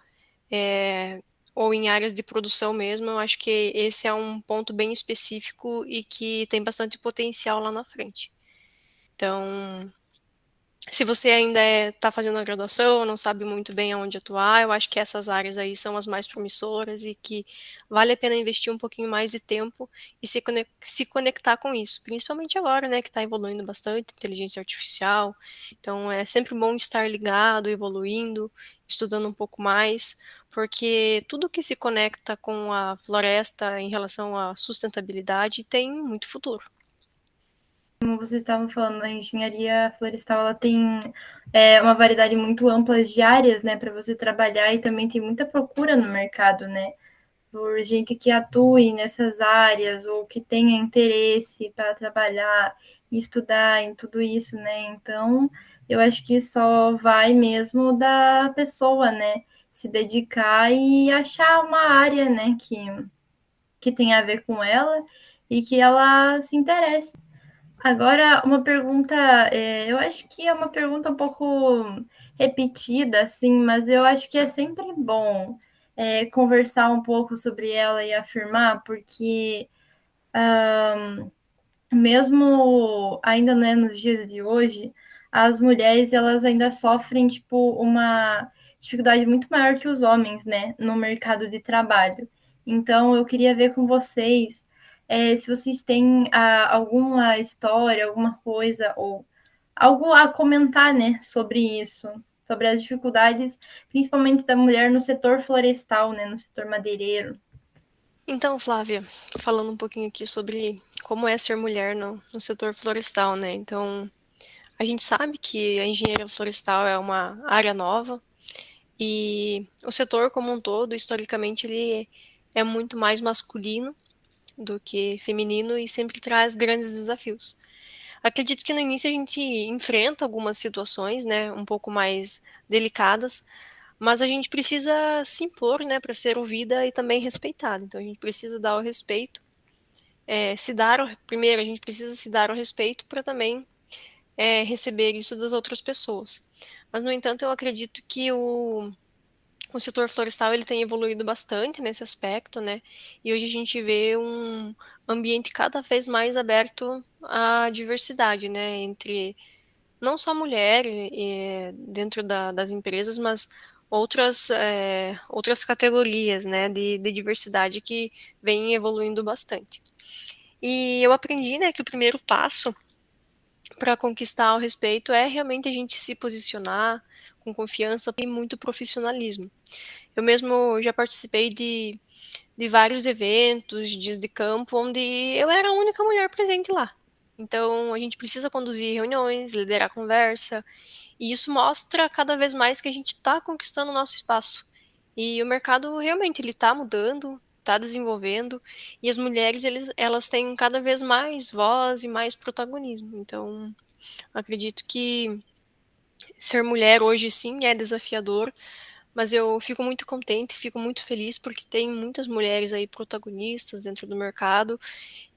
eh, ou em áreas de produção mesmo, eu acho que esse é um ponto bem específico e que tem bastante potencial lá na frente. Então, se você ainda está fazendo a graduação, não sabe muito bem aonde atuar, eu acho que essas áreas aí são as mais promissoras e que vale a pena investir um pouquinho mais de tempo e se conectar com isso, principalmente agora, né, que está evoluindo bastante, inteligência artificial, então é sempre bom estar ligado, evoluindo, estudando um pouco mais, porque tudo que se conecta com a floresta em relação à sustentabilidade tem muito futuro. Como vocês estavam falando, a engenharia florestal ela tem uma variedade muito ampla de áreas, né, para você trabalhar e também tem muita procura no mercado, né, por gente que atue nessas áreas ou que tenha interesse para trabalhar e estudar em tudo isso, né? Então, eu acho que só vai mesmo da pessoa, né, se dedicar e achar uma área, né, que tem a ver com ela e que ela se interesse. Agora, uma pergunta, eu acho que é uma pergunta um pouco repetida, assim, mas eu acho que é sempre bom conversar um pouco sobre ela e afirmar, porque mesmo ainda né, nos dias de hoje, as mulheres elas ainda sofrem tipo uma dificuldade muito maior que os homens, né, no mercado de trabalho. Então, eu queria ver com vocês se vocês têm alguma história, alguma coisa ou algo a comentar, né, sobre isso, sobre as dificuldades, principalmente da mulher no setor florestal, né, no setor madeireiro. Então, Flávia, falando um pouquinho aqui sobre como é ser mulher no setor florestal, né? Então, a gente sabe que a engenharia florestal é uma área nova e o setor como um todo, historicamente, ele é muito mais masculino do que feminino e sempre traz grandes desafios. Acredito que no início a gente enfrenta algumas situações, né, um pouco mais delicadas, mas a gente precisa se impor, né, para ser ouvida e também respeitada. Então a gente precisa dar o respeito, primeiro a gente precisa se dar o respeito para também receber isso das outras pessoas. Mas no entanto eu acredito que o setor florestal ele tem evoluído bastante nesse aspecto, né? E hoje a gente vê um ambiente cada vez mais aberto à diversidade, né? Entre não só mulher dentro das empresas, mas outras categorias, né? De diversidade que vem evoluindo bastante. E eu aprendi, né, que o primeiro passo para conquistar o respeito é realmente a gente se posicionar com confiança e muito profissionalismo. Eu mesmo já participei de vários eventos, dias de campo, onde eu era a única mulher presente lá. Então, a gente precisa conduzir reuniões, liderar conversa, e isso mostra cada vez mais que a gente está conquistando o nosso espaço. E o mercado realmente ele está mudando, está desenvolvendo, e as mulheres elas têm cada vez mais voz e mais protagonismo. Então, acredito que ser mulher hoje sim é desafiador, Mas eu fico muito contente, fico muito feliz porque tem muitas mulheres aí protagonistas dentro do mercado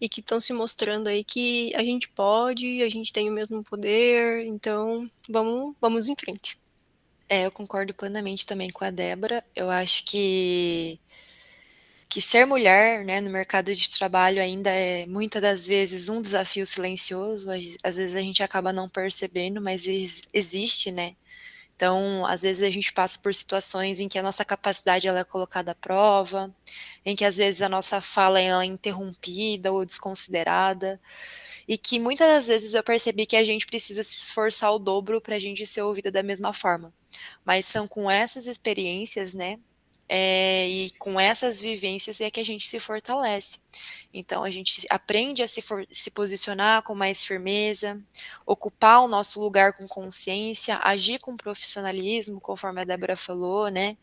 e que estão se mostrando aí que a gente pode, a gente tem o mesmo poder, então vamos em frente. Eu concordo plenamente também com a Débora. Eu acho que ser mulher, né, no mercado de trabalho ainda é muitas das vezes um desafio silencioso. Às vezes a gente acaba não percebendo, mas existe, né? Então, às vezes a gente passa por situações em que a nossa capacidade ela é colocada à prova, em que às vezes a nossa fala ela é interrompida ou desconsiderada, e que muitas das vezes eu percebi que a gente precisa se esforçar o dobro para a gente ser ouvida da mesma forma. Mas são com essas experiências, né, e com essas vivências é que a gente se fortalece. Então a gente aprende a se posicionar com mais firmeza, ocupar o nosso lugar com consciência, agir com profissionalismo, conforme a Débora falou, né?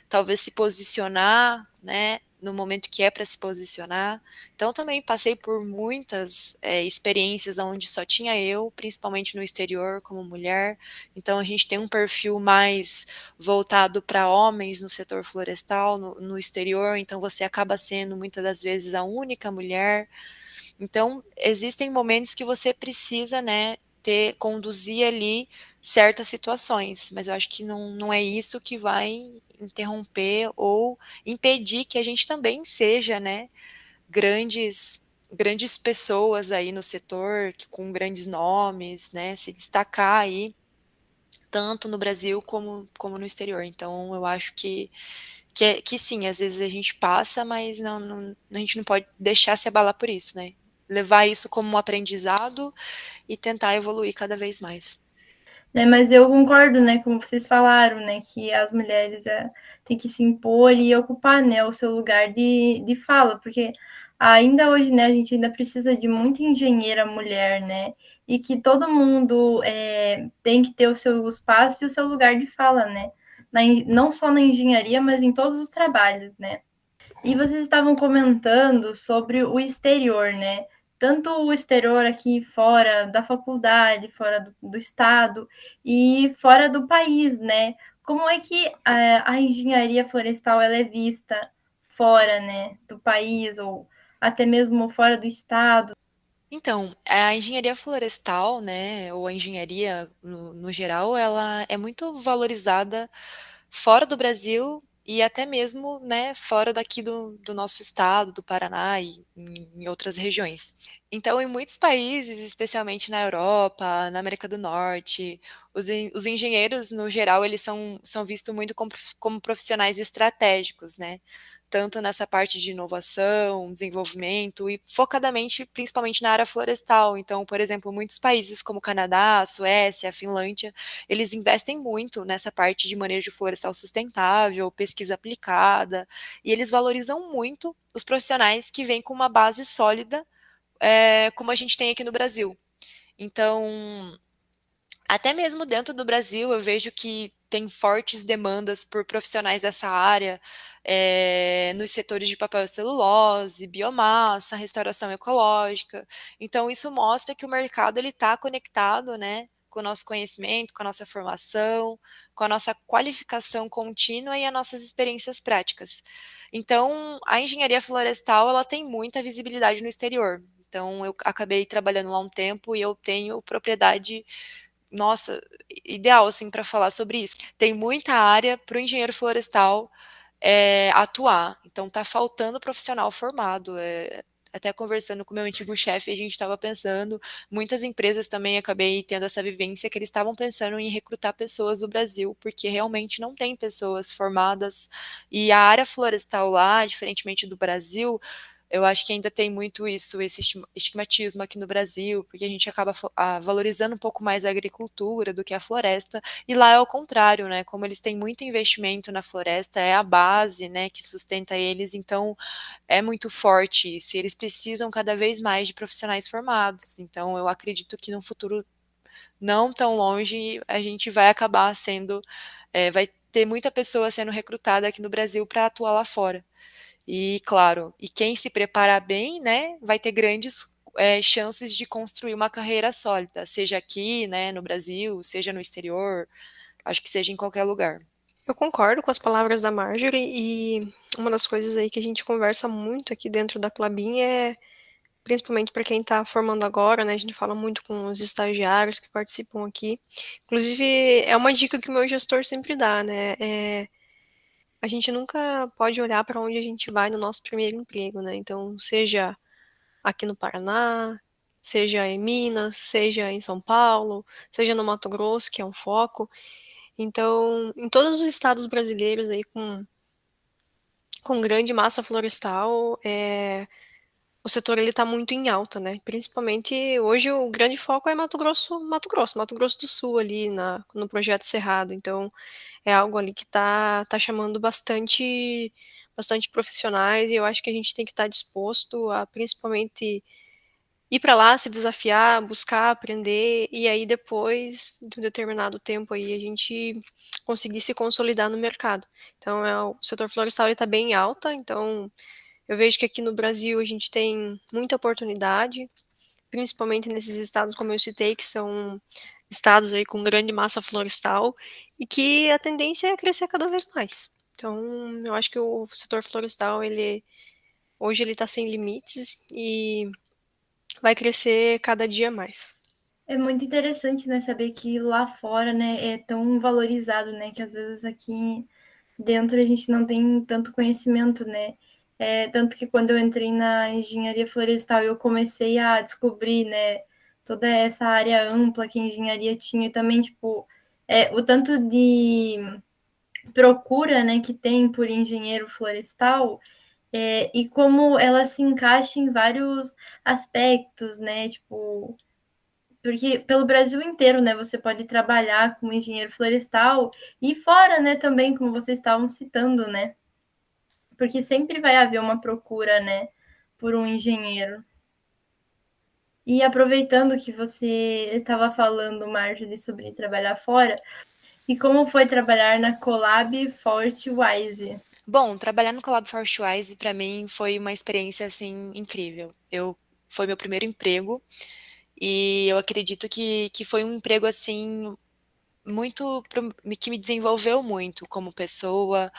Talvez se posicionar, né? No momento que é para se posicionar. Então, também passei por muitas experiências onde só tinha eu, principalmente no exterior, como mulher. Então, a gente tem um perfil mais voltado para homens no setor florestal, no exterior. Então, você acaba sendo muitas das vezes a única mulher. Então, existem momentos que você precisa, né, conduzir ali certas situações, mas eu acho que não é isso que vai interromper ou impedir que a gente também seja, né, grandes pessoas aí no setor, com grandes nomes, né, se destacar aí, tanto no Brasil como no exterior. Então, eu acho que sim, às vezes a gente passa, mas a gente não pode deixar se abalar por isso, né? Levar isso como um aprendizado e tentar evoluir cada vez mais. Mas eu concordo, né, como vocês falaram, né, que as mulheres têm que se impor e ocupar, né, o seu lugar de fala, porque ainda hoje, né, a gente ainda precisa de muita engenheira mulher, né, e que todo mundo tem que ter o seu espaço e o seu lugar de fala, né, não só na engenharia, mas em todos os trabalhos, né. E vocês estavam comentando sobre o exterior, né? Tanto o exterior aqui fora da faculdade, fora do estado e fora do país, né? Como é que a engenharia florestal ela é vista fora, né, do país ou até mesmo fora do estado? Então, a engenharia florestal, né, ou a engenharia no geral, ela é muito valorizada fora do Brasil e até mesmo, né, fora daqui do nosso estado, do Paraná e em outras regiões. Então, em muitos países, especialmente na Europa, na América do Norte, os engenheiros, no geral, eles são vistos muito como profissionais estratégicos, né? Tanto nessa parte de inovação, desenvolvimento e focadamente, principalmente na área florestal. Então, por exemplo, muitos países como Canadá, Suécia, Finlândia, eles investem muito nessa parte de manejo florestal sustentável, pesquisa aplicada, e eles valorizam muito os profissionais que vêm com uma base sólida, como a gente tem aqui no Brasil. Então, até mesmo dentro do Brasil, eu vejo que tem fortes demandas por profissionais dessa área, nos setores de papel e celulose, biomassa, restauração ecológica. Então, isso mostra que o mercado ele está conectado, né, com o nosso conhecimento, com a nossa formação, com a nossa qualificação contínua e as nossas experiências práticas. Então, a engenharia florestal ela tem muita visibilidade no exterior. Então, eu acabei trabalhando lá um tempo e eu tenho propriedade, nossa, ideal assim para falar sobre isso. Tem muita área para o engenheiro florestal atuar. Então tá faltando profissional formado. Até conversando com o meu antigo chefe, a gente estava pensando, muitas empresas também acabei tendo essa vivência que eles estavam pensando em recrutar pessoas do Brasil, porque realmente não tem pessoas formadas. E a área florestal lá, diferentemente do Brasil, eu acho que ainda tem muito isso, esse estigmatismo aqui no Brasil, porque a gente acaba valorizando um pouco mais a agricultura do que a floresta, e lá é o contrário, né? Como eles têm muito investimento na floresta, é a base, né, que sustenta eles, então é muito forte isso, e eles precisam cada vez mais de profissionais formados. Então eu acredito que no futuro não tão longe a gente vai acabar sendo, vai ter muita pessoa sendo recrutada aqui no Brasil para atuar lá fora. E claro, e quem se preparar bem, né, vai ter grandes chances de construir uma carreira sólida, seja aqui, né, no Brasil, seja no exterior, acho que seja em qualquer lugar. Eu concordo com as palavras da Marjorie e uma das coisas aí que a gente conversa muito aqui dentro da Klabin é, principalmente para quem está formando agora, né, a gente fala muito com os estagiários que participam aqui. Inclusive, é uma dica que o meu gestor sempre dá, né, a gente nunca pode olhar para onde a gente vai no nosso primeiro emprego, né, então seja aqui no Paraná, seja em Minas, seja em São Paulo, seja no Mato Grosso, que é um foco. Então, em todos os estados brasileiros aí com grande massa florestal, o setor ele está muito em alta, né? Principalmente hoje o grande foco é Mato Grosso do Sul ali no projeto Cerrado. Então, é algo ali que tá chamando bastante profissionais e eu acho que a gente tem que estar disposto a principalmente ir para lá, se desafiar, buscar aprender, e aí depois de um determinado tempo aí, a gente conseguir se consolidar no mercado. Então o setor florestal ele está bem em alta, então eu vejo que aqui no Brasil a gente tem muita oportunidade, principalmente nesses estados como eu citei, que são estados aí com grande massa florestal, e que a tendência é crescer cada vez mais. Então, eu acho que o setor florestal, hoje ele está sem limites e vai crescer cada dia mais. É muito interessante, né, saber que lá fora, né, é tão valorizado, né, que às vezes aqui dentro a gente não tem tanto conhecimento, né? Tanto que quando eu entrei na engenharia florestal, eu comecei a descobrir, né, toda essa área ampla que a engenharia tinha e também, tipo, o tanto de procura, né, que tem por engenheiro florestal, e como ela se encaixa em vários aspectos, né, tipo, porque pelo Brasil inteiro, né, você pode trabalhar como engenheiro florestal e fora, né, também, como vocês estavam citando, né, porque sempre vai haver uma procura, né, por um engenheiro. E aproveitando que você estava falando, Marjorie, sobre trabalhar fora, e como foi trabalhar na Colab Fortwise? Bom, trabalhar no Collab Fortwise para mim foi uma experiência assim incrível. Foi meu primeiro emprego e eu acredito que foi um emprego assim muito que me desenvolveu muito como pessoa,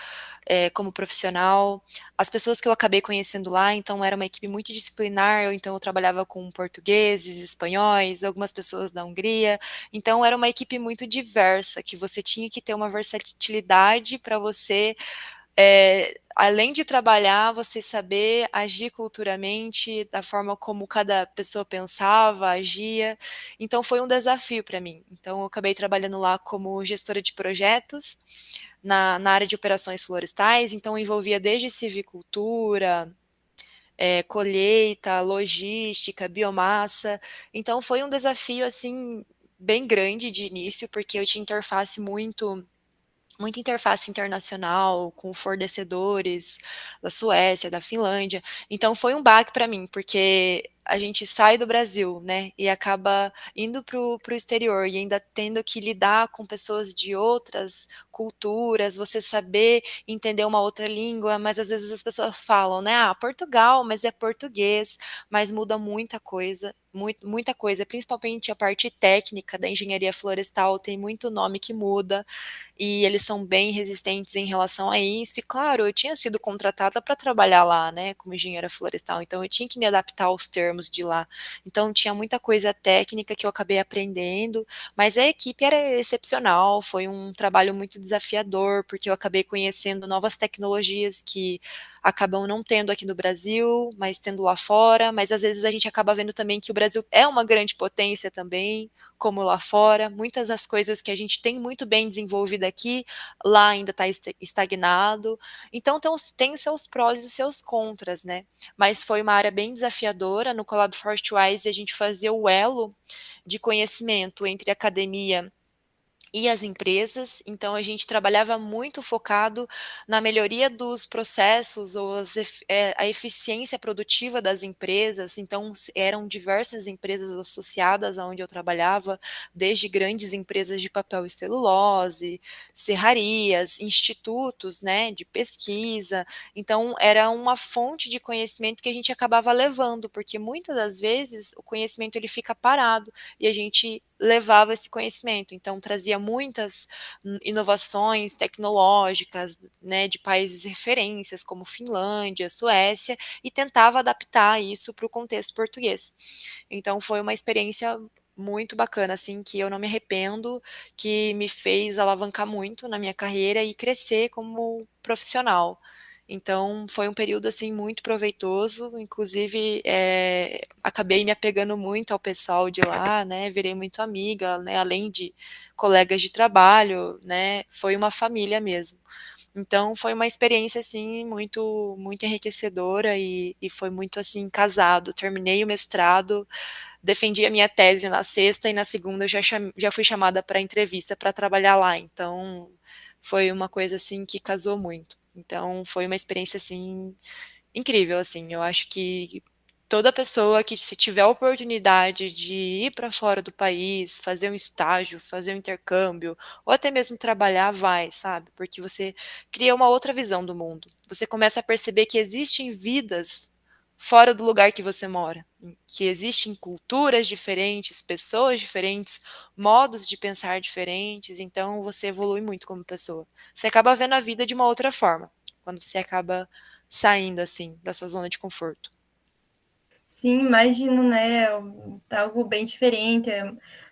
como profissional. As pessoas que eu acabei conhecendo lá, então era uma equipe muito disciplinar, então eu trabalhava com portugueses, espanhóis, algumas pessoas da Hungria, então era uma equipe muito diversa, que você tinha que ter uma versatilidade para você além de trabalhar, você saber agir culturalmente da forma como cada pessoa pensava, agia. Então foi um desafio para mim. Então eu acabei trabalhando lá como gestora de projetos na área de operações florestais. Então envolvia desde silvicultura, colheita, logística, biomassa. Então foi um desafio assim bem grande de início, porque eu tinha interface muita interface internacional com fornecedores da Suécia, da Finlândia. Então foi um baque para mim, porque a gente sai do Brasil, né, e acaba indo para o exterior e ainda tendo que lidar com pessoas de outras culturas, você saber entender uma outra língua, mas às vezes as pessoas falam, né, Portugal, mas é português, mas muda muita coisa, muita coisa, principalmente a parte técnica da engenharia florestal, tem muito nome que muda, e eles são bem resistentes em relação a isso. E claro, eu tinha sido contratada para trabalhar lá, né, como engenheira florestal, então eu tinha que me adaptar aos termos de lá. Então tinha muita coisa técnica que eu acabei aprendendo, mas a equipe era excepcional, foi um trabalho muito desafiador, porque eu acabei conhecendo novas tecnologias que acabam não tendo aqui no Brasil, mas tendo lá fora, mas às vezes a gente acaba vendo também que o Brasil é uma grande potência também, como lá fora. Muitas das coisas que a gente tem muito bem desenvolvida aqui, lá ainda está estagnado. Então, tem seus prós e seus contras, né? Mas foi uma área bem desafiadora. No Collab Fortwise, a gente fazia o elo de conhecimento entre a academia e as empresas, então a gente trabalhava muito focado na melhoria dos processos ou a eficiência produtiva das empresas, então eram diversas empresas associadas aonde eu trabalhava, desde grandes empresas de papel e celulose, serrarias, institutos, né, de pesquisa, então era uma fonte de conhecimento que a gente acabava levando, porque muitas das vezes o conhecimento ele fica parado, e a gente levava esse conhecimento, então trazia muitas inovações tecnológicas, né, de países referências como Finlândia, Suécia, e tentava adaptar isso para o contexto português. Então foi uma experiência muito bacana, assim, que eu não me arrependo, que me fez alavancar muito na minha carreira e crescer como profissional. Então foi um período assim muito proveitoso, inclusive acabei me apegando muito ao pessoal de lá, né? Virei muito amiga, né? Além de colegas de trabalho, né? Foi uma família mesmo. Então foi uma experiência assim muito enriquecedora e foi muito assim casado. Terminei o mestrado, defendi a minha tese na sexta e na segunda eu já fui chamada para entrevista para trabalhar lá. Então foi uma coisa assim que casou muito. Então foi uma experiência assim incrível, assim. Eu acho que toda pessoa que se tiver a oportunidade de ir para fora do país, fazer um estágio, fazer um intercâmbio, ou até mesmo trabalhar, vai, sabe? Porque você cria uma outra visão do mundo. Você começa a perceber que existem vidas fora do lugar que você mora, que existem culturas diferentes, pessoas diferentes, modos de pensar diferentes, então você evolui muito como pessoa. Você acaba vendo a vida de uma outra forma, quando você acaba saindo assim da sua zona de conforto. Sim, imagino, né? Algo bem diferente,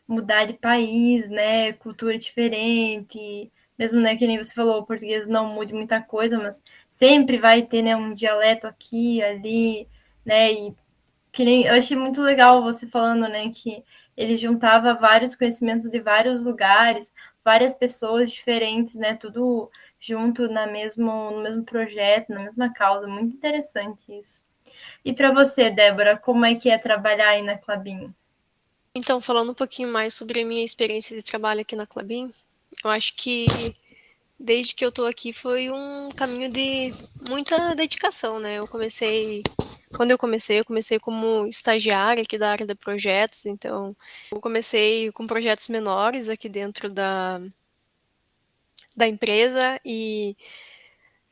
mudar de país, né? Cultura diferente, mesmo, né, que nem você falou, o português não mude muita coisa, mas sempre vai ter, né, um dialeto aqui, ali, né? E que nem eu achei muito legal você falando, né, que ele juntava vários conhecimentos de vários lugares, várias pessoas diferentes, né? Tudo junto no mesmo projeto, na mesma causa. Muito interessante isso. E para você, Débora, como é que é trabalhar aí na Klabin? Então, falando um pouquinho mais sobre a minha experiência de trabalho aqui na Klabin, eu acho que desde que eu tô aqui foi um caminho de muita dedicação, né? Quando eu comecei como estagiária aqui da área de projetos, então eu comecei com projetos menores aqui dentro da empresa e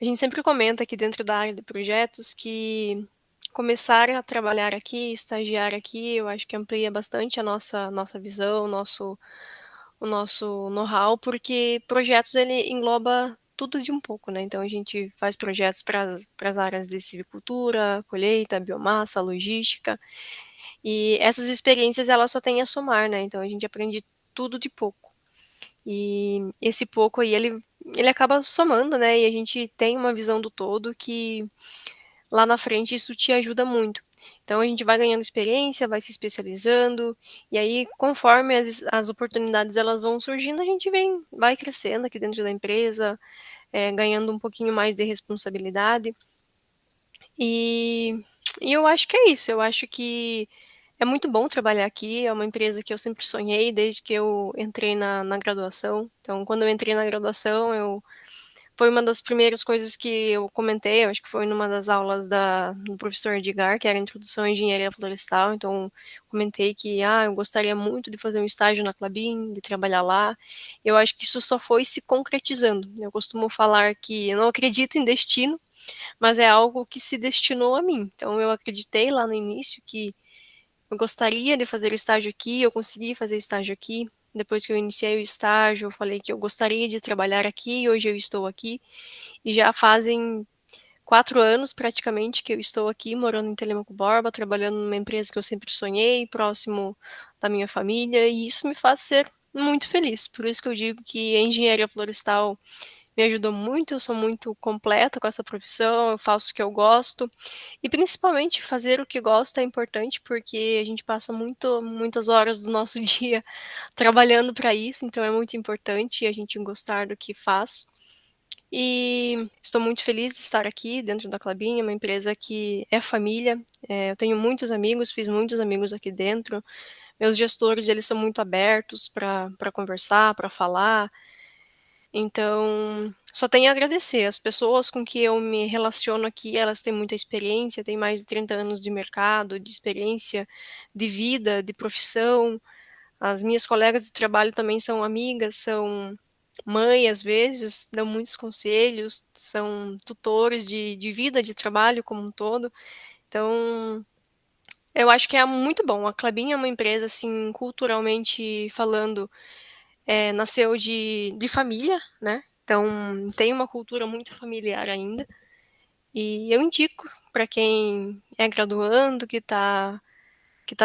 a gente sempre comenta aqui dentro da área de projetos que começar a trabalhar aqui, estagiar aqui, eu acho que amplia bastante a nossa visão, o nosso know-how, porque projetos ele engloba tudo de um pouco, né? Então a gente faz projetos para as áreas de silvicultura, colheita, biomassa, logística, e essas experiências elas só têm a somar, né? Então a gente aprende tudo de pouco. E esse pouco aí ele acaba somando, né? E a gente tem uma visão do todo que lá na frente isso te ajuda muito. Então a gente vai ganhando experiência, vai se especializando, e aí conforme as oportunidades elas vão surgindo, a gente vai crescendo aqui dentro da empresa, ganhando um pouquinho mais de responsabilidade. E, e eu acho que é isso, eu acho que é muito bom trabalhar aqui, é uma empresa que eu sempre sonhei desde que eu entrei na graduação. Então, quando eu entrei na graduação, foi uma das primeiras coisas que eu comentei, eu acho que foi numa das aulas do professor Edgar, que era a Introdução à Engenharia Florestal, então comentei que, eu gostaria muito de fazer um estágio na Klabin, de trabalhar lá. Eu acho que isso só foi se concretizando. Eu costumo falar que eu não acredito em destino, mas é algo que se destinou a mim. Então eu acreditei lá no início que eu gostaria de fazer estágio aqui, eu consegui fazer estágio aqui. Depois que eu iniciei o estágio, eu falei que eu gostaria de trabalhar aqui, e hoje eu estou aqui. E já fazem 4 anos praticamente que eu estou aqui morando em Telemaco Borba, trabalhando numa empresa que eu sempre sonhei, próximo da minha família, e isso me faz ser muito feliz. Por isso que eu digo que a engenharia florestal me ajudou muito, eu sou muito completa com essa profissão, eu faço o que eu gosto, e principalmente fazer o que gosta é importante, porque a gente passa muitas horas do nosso dia trabalhando para isso, então é muito importante a gente gostar do que faz. E estou muito feliz de estar aqui dentro da Klabin, é uma empresa que é família, eu tenho muitos amigos, fiz muitos amigos aqui dentro, meus gestores eles são muito abertos para conversar, para falar, então só tenho a agradecer. As pessoas com que eu me relaciono aqui, elas têm muita experiência, têm mais de 30 anos de mercado, de experiência, de vida, de profissão. As minhas colegas de trabalho também são amigas, são mãe, às vezes, dão muitos conselhos, são tutores de vida, de trabalho como um todo. Então, eu acho que é muito bom. A Klabin é uma empresa, assim, culturalmente falando, nasceu de família, né? Então tem uma cultura muito familiar ainda. E eu indico para quem é graduando, que tá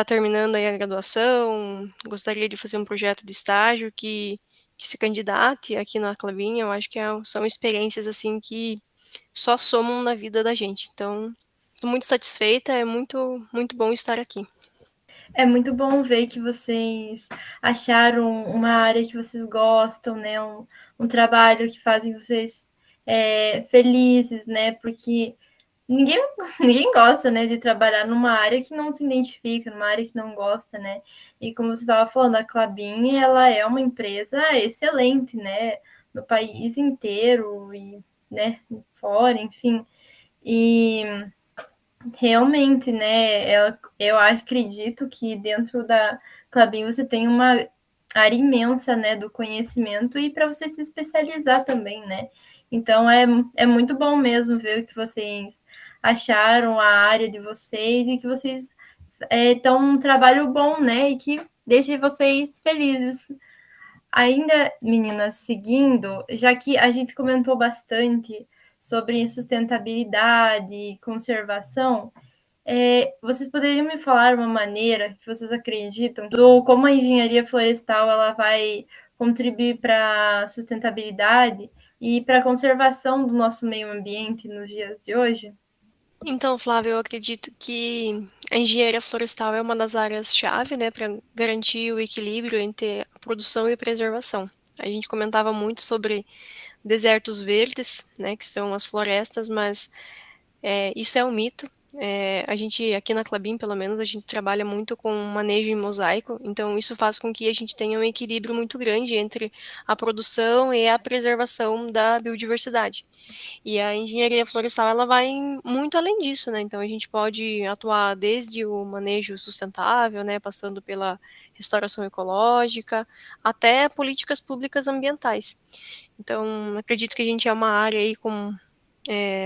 terminando aí a graduação, gostaria de fazer um projeto de estágio, que se candidate aqui na Clabin. Eu acho que são experiências assim que só somam na vida da gente. Então, estou muito satisfeita, é muito, muito bom estar aqui. É muito bom ver que vocês acharam uma área que vocês gostam, né? Um trabalho que fazem vocês felizes, né? Porque ninguém, ninguém gosta, né, de trabalhar numa área que não se identifica, numa área que não gosta, né? E como você estava falando, a Klabin, ela é uma empresa excelente, né? No país inteiro e, né, fora, enfim. E realmente, né, eu acredito que dentro da Klabin você tem uma área imensa, né, do conhecimento e para você se especializar também, né? Então é muito bom mesmo ver o que vocês acharam a área de vocês e que vocês estão um trabalho bom, né, e que deixe vocês felizes. Ainda, meninas, seguindo, já que a gente comentou bastante sobre sustentabilidade e conservação, vocês poderiam me falar uma maneira que vocês acreditam do como a engenharia florestal ela vai contribuir para a sustentabilidade e para a conservação do nosso meio ambiente nos dias de hoje? Então, Flávio, eu acredito que a engenharia florestal é uma das áreas-chave, né, para garantir o equilíbrio entre a produção e a preservação. A gente comentava muito sobre desertos verdes, né, que são as florestas, mas isso é um mito. A gente, aqui na Klabin, pelo menos, a gente trabalha muito com manejo em mosaico, então isso faz com que a gente tenha um equilíbrio muito grande entre a produção e a preservação da biodiversidade. E a engenharia florestal, ela vai muito além disso, né? Então a gente pode atuar desde o manejo sustentável, né, passando pela restauração ecológica, até políticas públicas ambientais. Então, acredito que a gente é uma área aí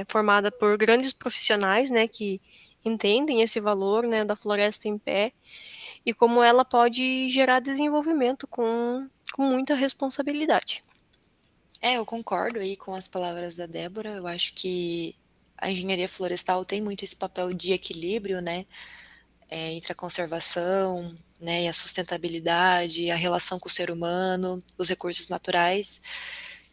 formada por grandes profissionais, né, que entendem esse valor, né, da floresta em pé e como ela pode gerar desenvolvimento com muita responsabilidade. Eu concordo aí com as palavras da Débora. Eu acho que a engenharia florestal tem muito esse papel de equilíbrio, né, entre a conservação, né, e a sustentabilidade, a relação com o ser humano, os recursos naturais.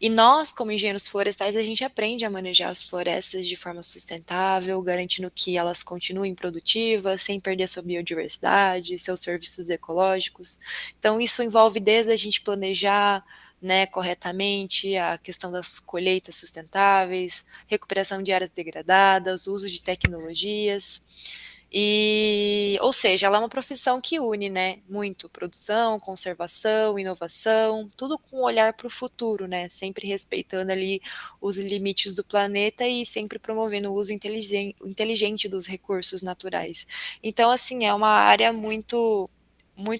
E nós, como engenheiros florestais, a gente aprende a manejar as florestas de forma sustentável, garantindo que elas continuem produtivas, sem perder sua biodiversidade, seus serviços ecológicos. Então, isso envolve desde a gente planejar, né, corretamente a questão das colheitas sustentáveis, recuperação de áreas degradadas, uso de tecnologias. E, ou seja, ela é uma profissão que une, né, muito produção, conservação, inovação, tudo com um olhar para o futuro, né, sempre respeitando ali os limites do planeta e sempre promovendo o uso inteligente dos recursos naturais. Então, assim, é uma área muito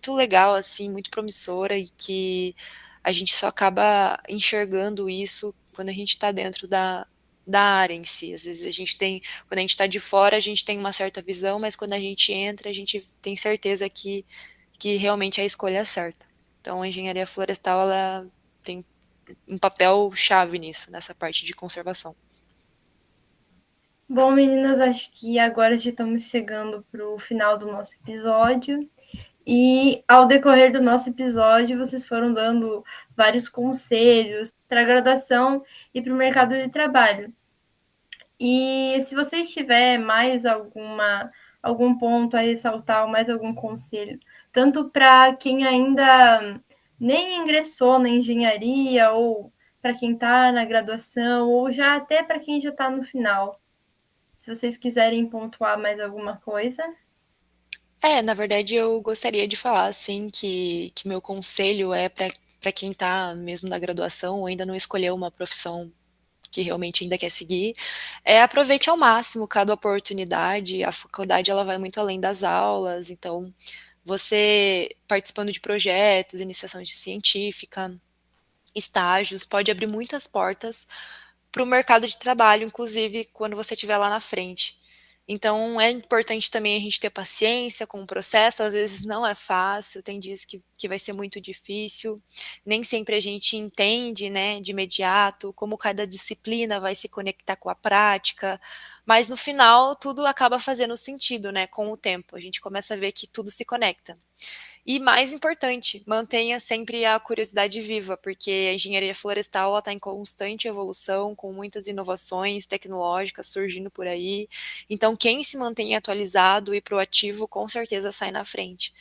legal, assim, muito promissora e que a gente só acaba enxergando isso quando a gente está dentro da área em si. Às vezes quando a gente está de fora, a gente tem uma certa visão, mas quando a gente entra, a gente tem certeza que realmente é a escolha certa. Então, a engenharia florestal, ela tem um papel chave nisso, nessa parte de conservação. Bom, meninas, acho que agora já estamos chegando para o final do nosso episódio. E ao decorrer do nosso episódio, vocês foram dando vários conselhos para a graduação e para o mercado de trabalho. E se vocês tiver mais algum ponto a ressaltar, ou mais algum conselho, tanto para quem ainda nem ingressou na engenharia, ou para quem está na graduação, ou já até para quem já está no final. Se vocês quiserem pontuar mais alguma coisa. Na verdade, eu gostaria de falar, assim, que meu conselho é para quem está mesmo na graduação ou ainda não escolheu uma profissão que realmente ainda quer seguir, aproveite ao máximo cada oportunidade. A faculdade ela vai muito além das aulas, então você participando de projetos, iniciação científica, estágios, pode abrir muitas portas para o mercado de trabalho, inclusive quando você estiver lá na frente. Então, é importante também a gente ter paciência com o processo, às vezes não é fácil, tem dias que vai ser muito difícil, nem sempre a gente entende, né, de imediato, como cada disciplina vai se conectar com a prática, mas no final tudo acaba fazendo sentido, né, com o tempo, a gente começa a ver que tudo se conecta. E mais importante, mantenha sempre a curiosidade viva, porque a engenharia florestal está em constante evolução, com muitas inovações tecnológicas surgindo por aí. Então, quem se mantém atualizado e proativo, com certeza sai na frente.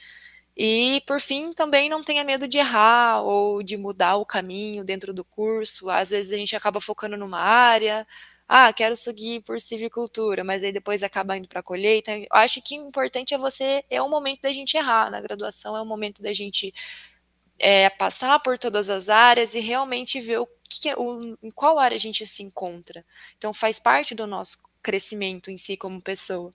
E, por fim, também não tenha medo de errar ou de mudar o caminho dentro do curso. Às vezes a gente acaba focando numa área. Ah, quero seguir por civicultura, mas aí depois acaba indo para a colheita. Eu acho que o importante é é o momento da gente errar. Na graduação é o momento da gente passar por todas as áreas e realmente ver em qual área a gente se encontra. Então faz parte do nosso crescimento em si como pessoa.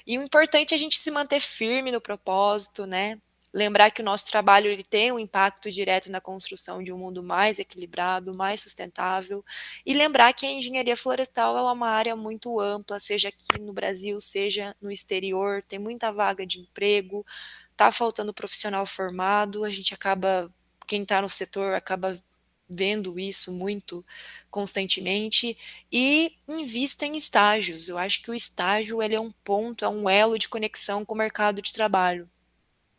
E o importante é a gente se manter firme no propósito, né? Lembrar que o nosso trabalho ele tem um impacto direto na construção de um mundo mais equilibrado, mais sustentável, e lembrar que a engenharia florestal ela é uma área muito ampla, seja aqui no Brasil, seja no exterior, tem muita vaga de emprego, tá faltando profissional formado, a gente acaba, quem está no setor acaba vendo isso muito constantemente e invista em estágios. Eu acho que o estágio ele é um ponto, é um elo de conexão com o mercado de trabalho.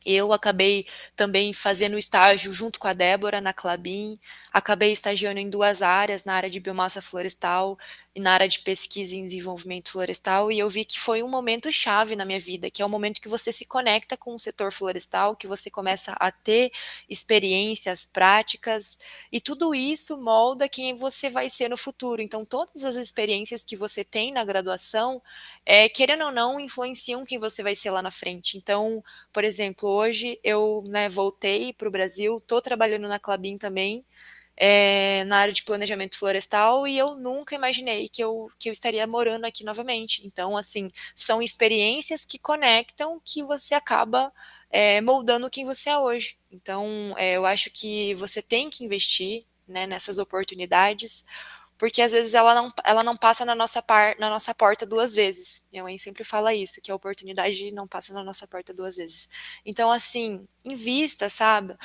Eu acabei também fazendo estágio junto com a Débora na Klabin, acabei estagiando em duas áreas, na área de biomassa florestal e na área de pesquisa e desenvolvimento florestal, e eu vi que foi um momento chave na minha vida, que é o momento que você se conecta com o setor florestal, que você começa a ter experiências práticas, e tudo isso molda quem você vai ser no futuro. Então, todas as experiências que você tem na graduação, querendo ou não, influenciam quem você vai ser lá na frente. Então, por exemplo, hoje eu, né, voltei para o Brasil, estou trabalhando na Klabin também, na área de planejamento florestal, e eu nunca imaginei que eu estaria morando aqui novamente. Então, assim, são experiências que conectam que você acaba moldando quem você é hoje. Então, eu acho que você tem que investir, né, nessas oportunidades, porque às vezes ela não passa na nossa porta duas vezes. Minha mãe sempre fala isso, que a oportunidade não passa na nossa porta duas vezes. Então, assim, invista, sabe?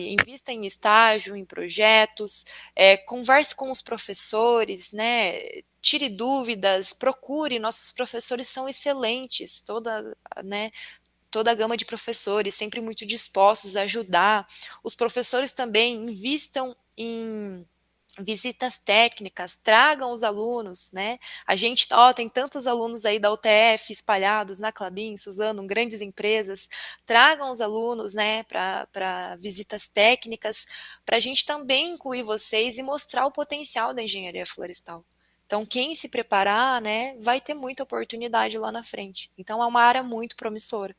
Invista em estágio, em projetos, converse com os professores, né? Tire dúvidas, procure, nossos professores são excelentes, né, toda a gama de professores, sempre muito dispostos a ajudar. Os professores também invistam em visitas técnicas, tragam os alunos, né? A gente, tem tantos alunos aí da UTF espalhados na Klabin, Suzano, grandes empresas, tragam os alunos, né, para visitas técnicas, para a gente também incluir vocês e mostrar o potencial da engenharia florestal. Então, quem se preparar, né, vai ter muita oportunidade lá na frente. Então, é uma área muito promissora.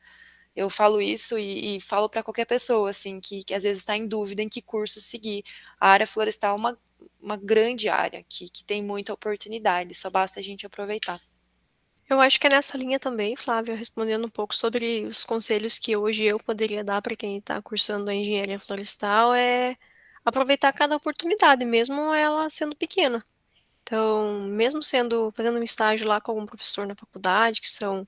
Eu falo isso e falo para qualquer pessoa, assim, que às vezes está em dúvida em que curso seguir. A área florestal é uma grande área que tem muita oportunidade, só basta a gente aproveitar. Eu acho que é nessa linha também, Flávia, respondendo um pouco sobre os conselhos que hoje eu poderia dar para quem está cursando a engenharia florestal, é aproveitar cada oportunidade, mesmo ela sendo pequena. Então, mesmo fazendo um estágio lá com algum professor na faculdade, que são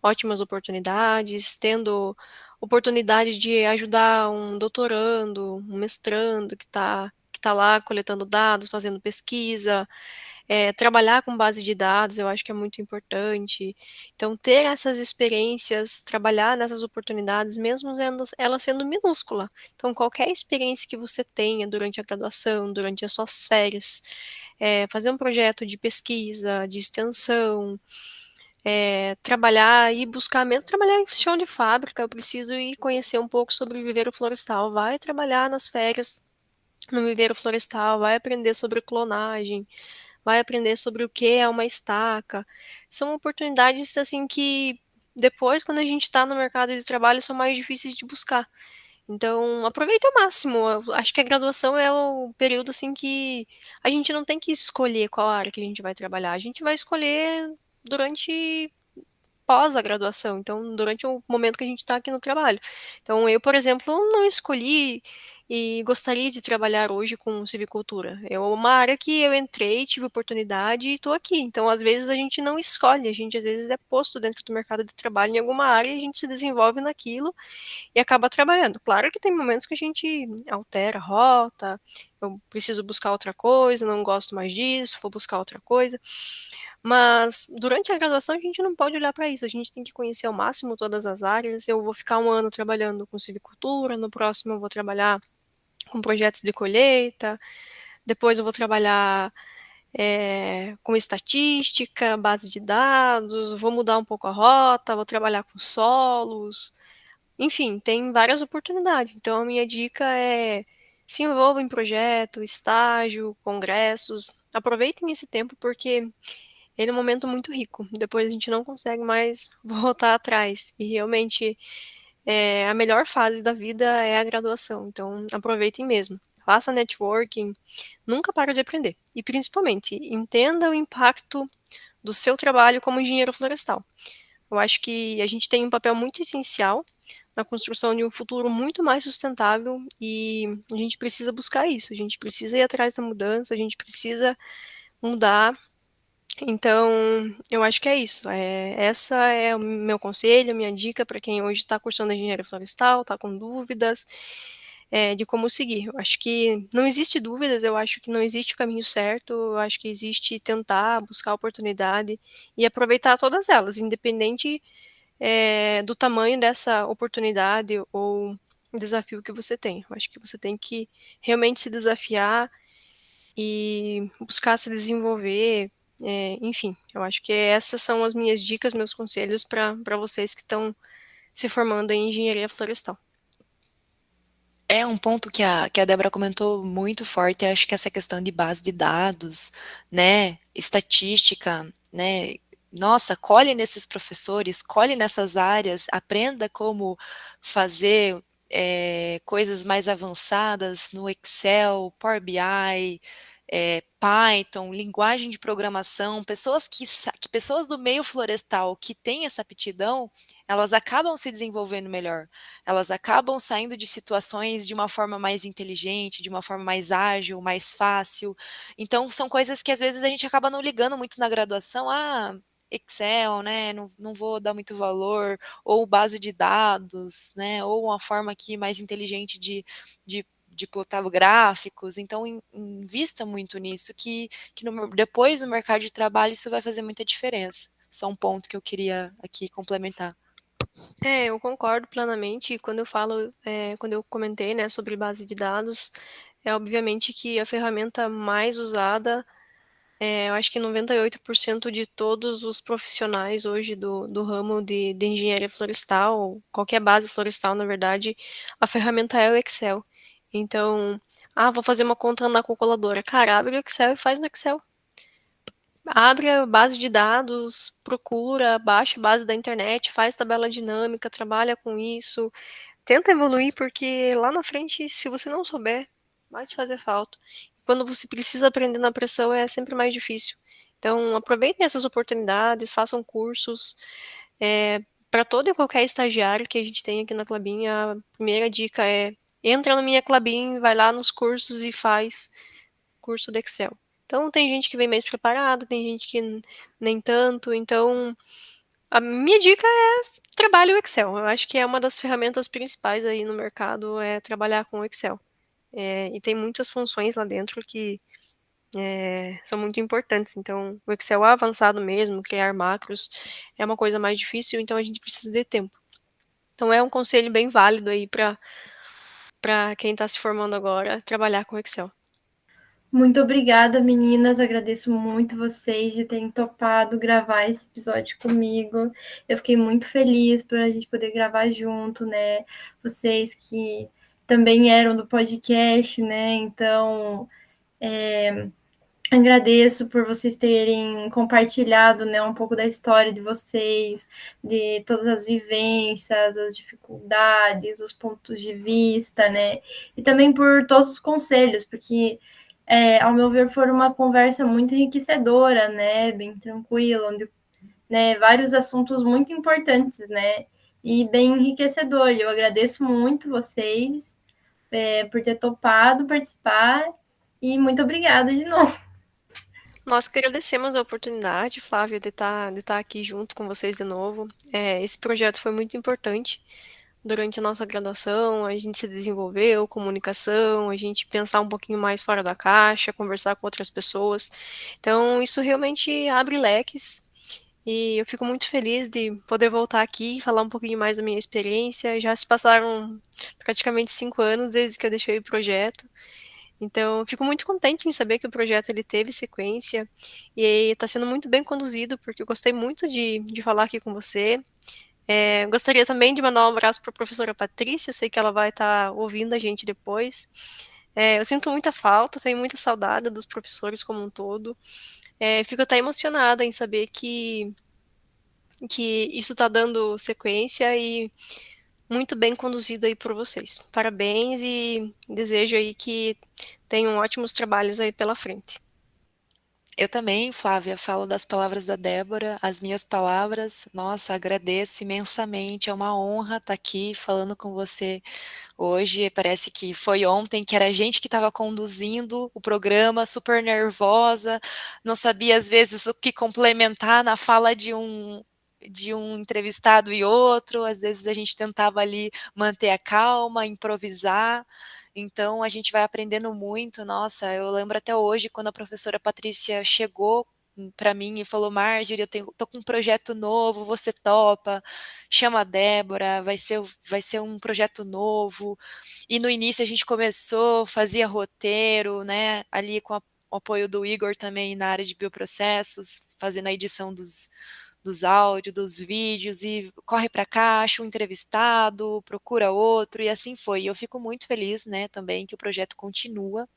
ótimas oportunidades, tendo oportunidade de ajudar um doutorando, um mestrando que tá lá coletando dados, fazendo pesquisa, trabalhar com base de dados, eu acho que é muito importante. Então, ter essas experiências, trabalhar nessas oportunidades, mesmo ela sendo minúscula. Então, qualquer experiência que você tenha durante a graduação, durante as suas férias, fazer um projeto de pesquisa, de extensão, trabalhar e buscar mesmo trabalhar em chão de fábrica, eu preciso ir conhecer um pouco sobre o viveiro florestal, vai trabalhar nas férias no viveiro florestal, vai aprender sobre clonagem, vai aprender sobre o que é uma estaca. São oportunidades, assim, que depois, quando a gente está no mercado de trabalho, são mais difíceis de buscar. Então, aproveita ao máximo. Eu acho que a graduação é o período, assim, que a gente não tem que escolher qual área que a gente vai trabalhar. A gente vai escolher durante pós a graduação, então durante o momento que a gente está aqui no trabalho. Então eu, por exemplo, não escolhi e gostaria de trabalhar hoje com civicultura. É uma área que eu entrei, tive oportunidade e estou aqui. Então, às vezes, a gente não escolhe, a gente às vezes é posto dentro do mercado de trabalho em alguma área e a gente se desenvolve naquilo e acaba trabalhando. Claro que tem momentos que a gente altera a rota, eu preciso buscar outra coisa, não gosto mais disso, vou buscar outra coisa. Mas durante a graduação a gente não pode olhar para isso, a gente tem que conhecer ao máximo todas as áreas. Eu vou ficar um ano trabalhando com silvicultura, no próximo eu vou trabalhar com projetos de colheita, depois eu vou trabalhar com estatística, base de dados, vou mudar um pouco a rota, vou trabalhar com solos, enfim, tem várias oportunidades. Então, a minha dica é se envolva em projeto, estágio, congressos. Aproveitem esse tempo porque ele é um momento muito rico. Depois a gente não consegue mais voltar atrás. E realmente a melhor fase da vida é a graduação. Então, aproveitem mesmo. Faça networking, nunca para de aprender. E principalmente, entenda o impacto do seu trabalho como engenheiro florestal. Eu acho que a gente tem um papel muito essencial na construção de um futuro muito mais sustentável e a gente precisa buscar isso, a gente precisa ir atrás da mudança, a gente precisa mudar. Então, eu acho que é isso. Essa é o meu conselho, a minha dica para quem hoje está cursando engenharia florestal, está com dúvidas de como seguir. Eu acho que não existe dúvidas, eu acho que não existe o caminho certo, eu acho que existe tentar, buscar oportunidade e aproveitar todas elas, independente do tamanho dessa oportunidade ou desafio que você tem. Eu acho que você tem que realmente se desafiar e buscar se desenvolver, enfim, eu acho que essas são as minhas dicas, meus conselhos para vocês que estão se formando em engenharia florestal. É um ponto que a Débora comentou muito forte, acho que essa questão de base de dados, né, estatística, né, nossa, colhe nesses professores, colhe nessas áreas, aprenda como fazer coisas mais avançadas no Excel, Power BI, Python, linguagem de programação, pessoas do meio florestal que têm essa aptidão, elas acabam se desenvolvendo melhor, elas acabam saindo de situações de uma forma mais inteligente, de uma forma mais ágil, mais fácil. Então, são coisas que às vezes a gente acaba não ligando muito na graduação. Ah, Excel, né? Não vou dar muito valor, ou base de dados, né? Ou uma forma aqui mais inteligente de plotar gráficos. Então, invista muito nisso, que depois no mercado de trabalho isso vai fazer muita diferença. Só um ponto que eu queria aqui complementar. Eu concordo plenamente. Quando eu falo, quando eu comentei, né, sobre base de dados, é obviamente que a ferramenta mais usada, eu acho que 98% de todos os profissionais hoje do ramo de engenharia florestal, qualquer base florestal, na verdade, a ferramenta é o Excel. Então, vou fazer uma conta na calculadora. Cara, abre o Excel e faz no Excel. Abre a base de dados, procura, baixa a base da internet, faz tabela dinâmica, trabalha com isso, tenta evoluir, porque lá na frente, se você não souber, vai te fazer falta. Quando você precisa aprender na pressão, é sempre mais difícil. Então, aproveitem essas oportunidades, façam cursos. Para todo e qualquer estagiário que a gente tem aqui na Klabin, a primeira dica é entra na minha Klabin, vai lá nos cursos e faz curso do Excel. Então, tem gente que vem mais preparada, tem gente que nem tanto. Então, a minha dica é trabalhe o Excel. Eu acho que é uma das ferramentas principais aí no mercado, é trabalhar com o Excel. E tem muitas funções lá dentro que são muito importantes. Então, o Excel é avançado mesmo, criar macros é uma coisa mais difícil, então a gente precisa de tempo. Então, é um conselho bem válido aí para quem está se formando agora, trabalhar com Excel. Muito obrigada, meninas. Agradeço muito vocês de terem topado gravar esse episódio comigo. Eu fiquei muito feliz por a gente poder gravar junto, né? Vocês que também eram do podcast, né? Então, agradeço por vocês terem compartilhado, né, um pouco da história de vocês, de todas as vivências, as dificuldades, os pontos de vista, né? E também por todos os conselhos, porque ao meu ver, foi uma conversa muito enriquecedora, né? Bem tranquila, onde né, vários assuntos muito importantes, né, e bem enriquecedor. Eu agradeço muito vocês por ter topado participar e muito obrigada de novo. Nós que agradecemos a oportunidade, Flávia, de estar aqui junto com vocês de novo. Esse projeto foi muito importante durante a nossa graduação, a gente se desenvolveu, comunicação, a gente pensar um pouquinho mais fora da caixa, conversar com outras pessoas. Então, isso realmente abre leques e eu fico muito feliz de poder voltar aqui e falar um pouquinho mais da minha experiência. Já se passaram praticamente 5 anos desde que eu deixei o projeto. Então, fico muito contente em saber que o projeto ele teve sequência e está sendo muito bem conduzido, porque eu gostei muito de falar aqui com você. Gostaria também de mandar um abraço para a professora Patrícia, eu sei que ela vai estar ouvindo a gente depois. Eu sinto muita falta, tenho muita saudade dos professores como um todo. Fico até emocionada em saber que isso está dando sequência e muito bem conduzido aí por vocês. Parabéns e desejo aí que tenham ótimos trabalhos aí pela frente. Eu também, Flávia, falo das palavras da Débora, as minhas palavras. Nossa, agradeço imensamente. É uma honra estar aqui falando com você hoje. Parece que foi ontem que era a gente que estava conduzindo o programa, super nervosa, não sabia às vezes o que complementar na fala de um entrevistado e outro. Às vezes a gente tentava ali manter a calma, improvisar. Então a gente vai aprendendo muito. Nossa, eu lembro até hoje quando a professora Patrícia chegou para mim e falou: Marjorie, tô com um projeto novo, você topa? Chama a Débora, vai ser um projeto novo. E no início a gente começou, fazia roteiro, né? Ali com o apoio do Igor também na área de bioprocessos, fazendo a edição dos áudios, dos vídeos, e corre para cá, acha um entrevistado, procura outro, e assim foi. E eu fico muito feliz, né, também que o projeto continua.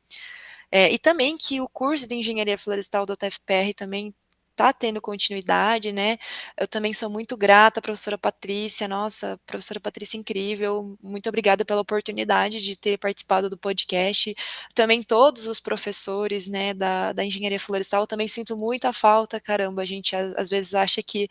E também que o curso de Engenharia Florestal do UTFPR também está tendo continuidade, né? Eu também sou muito grata à professora Patrícia, nossa, professora Patrícia incrível, muito obrigada pela oportunidade de ter participado do podcast. Também todos os professores, né, da Engenharia Florestal, eu também sinto muita falta, caramba, a gente às vezes acha que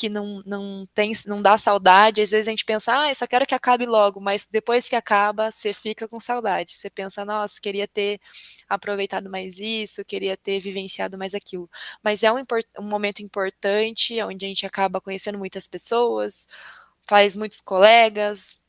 não dá saudade, às vezes a gente pensa, eu só quero que acabe logo, mas depois que acaba, você fica com saudade, você pensa, nossa, queria ter aproveitado mais isso, queria ter vivenciado mais aquilo. Mas é um momento importante, onde a gente acaba conhecendo muitas pessoas, faz muitos colegas,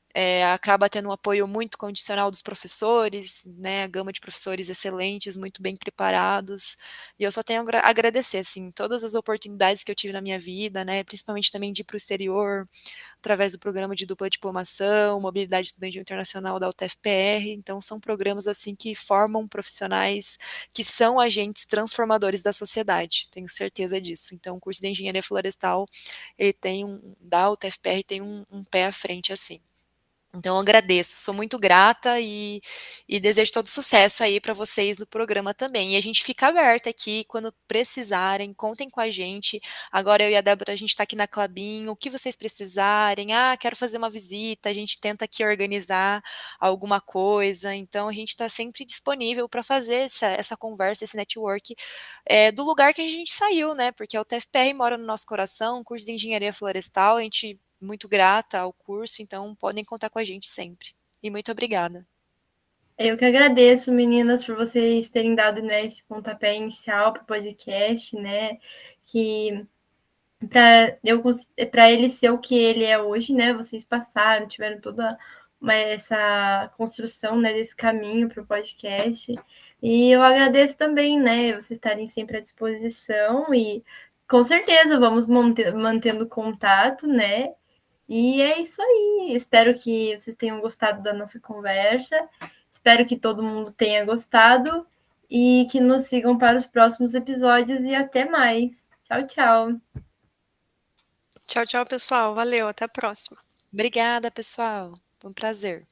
acaba tendo um apoio muito condicional dos professores, né, a gama de professores excelentes, muito bem preparados, e eu só tenho a agradecer, assim, todas as oportunidades que eu tive na minha vida, né, principalmente também de ir para o exterior, através do programa de dupla diplomação, mobilidade estudantil internacional da UTFPR. Então, são programas assim que formam profissionais que são agentes transformadores da sociedade. Tenho certeza disso. Então, o curso de engenharia florestal, ele da UTFPR tem um pé à frente assim. Então, eu agradeço, sou muito grata e desejo todo sucesso aí para vocês no programa também. E a gente fica aberta aqui quando precisarem, contem com a gente. Agora eu e a Débora, a gente está aqui na Clabin, o que vocês precisarem, quero fazer uma visita, a gente tenta aqui organizar alguma coisa. Então, a gente está sempre disponível para fazer essa conversa, esse network do lugar que a gente saiu, né? Porque a UTFPR mora no nosso coração, curso de engenharia florestal, a gente muito grata ao curso, então podem contar com a gente sempre. E muito obrigada. Eu que agradeço, meninas, por vocês terem dado, né, esse pontapé inicial para o podcast, né, que para ele ser o que ele é hoje, né, vocês passaram, tiveram toda essa construção, né, desse caminho para o podcast, e eu agradeço também, né, vocês estarem sempre à disposição, e com certeza vamos mantendo contato, né, e é isso aí. Espero que vocês tenham gostado da nossa conversa. Espero que todo mundo tenha gostado e que nos sigam para os próximos episódios e até mais. Tchau, tchau. Tchau, tchau, pessoal. Valeu, até a próxima. Obrigada, pessoal. Foi um prazer.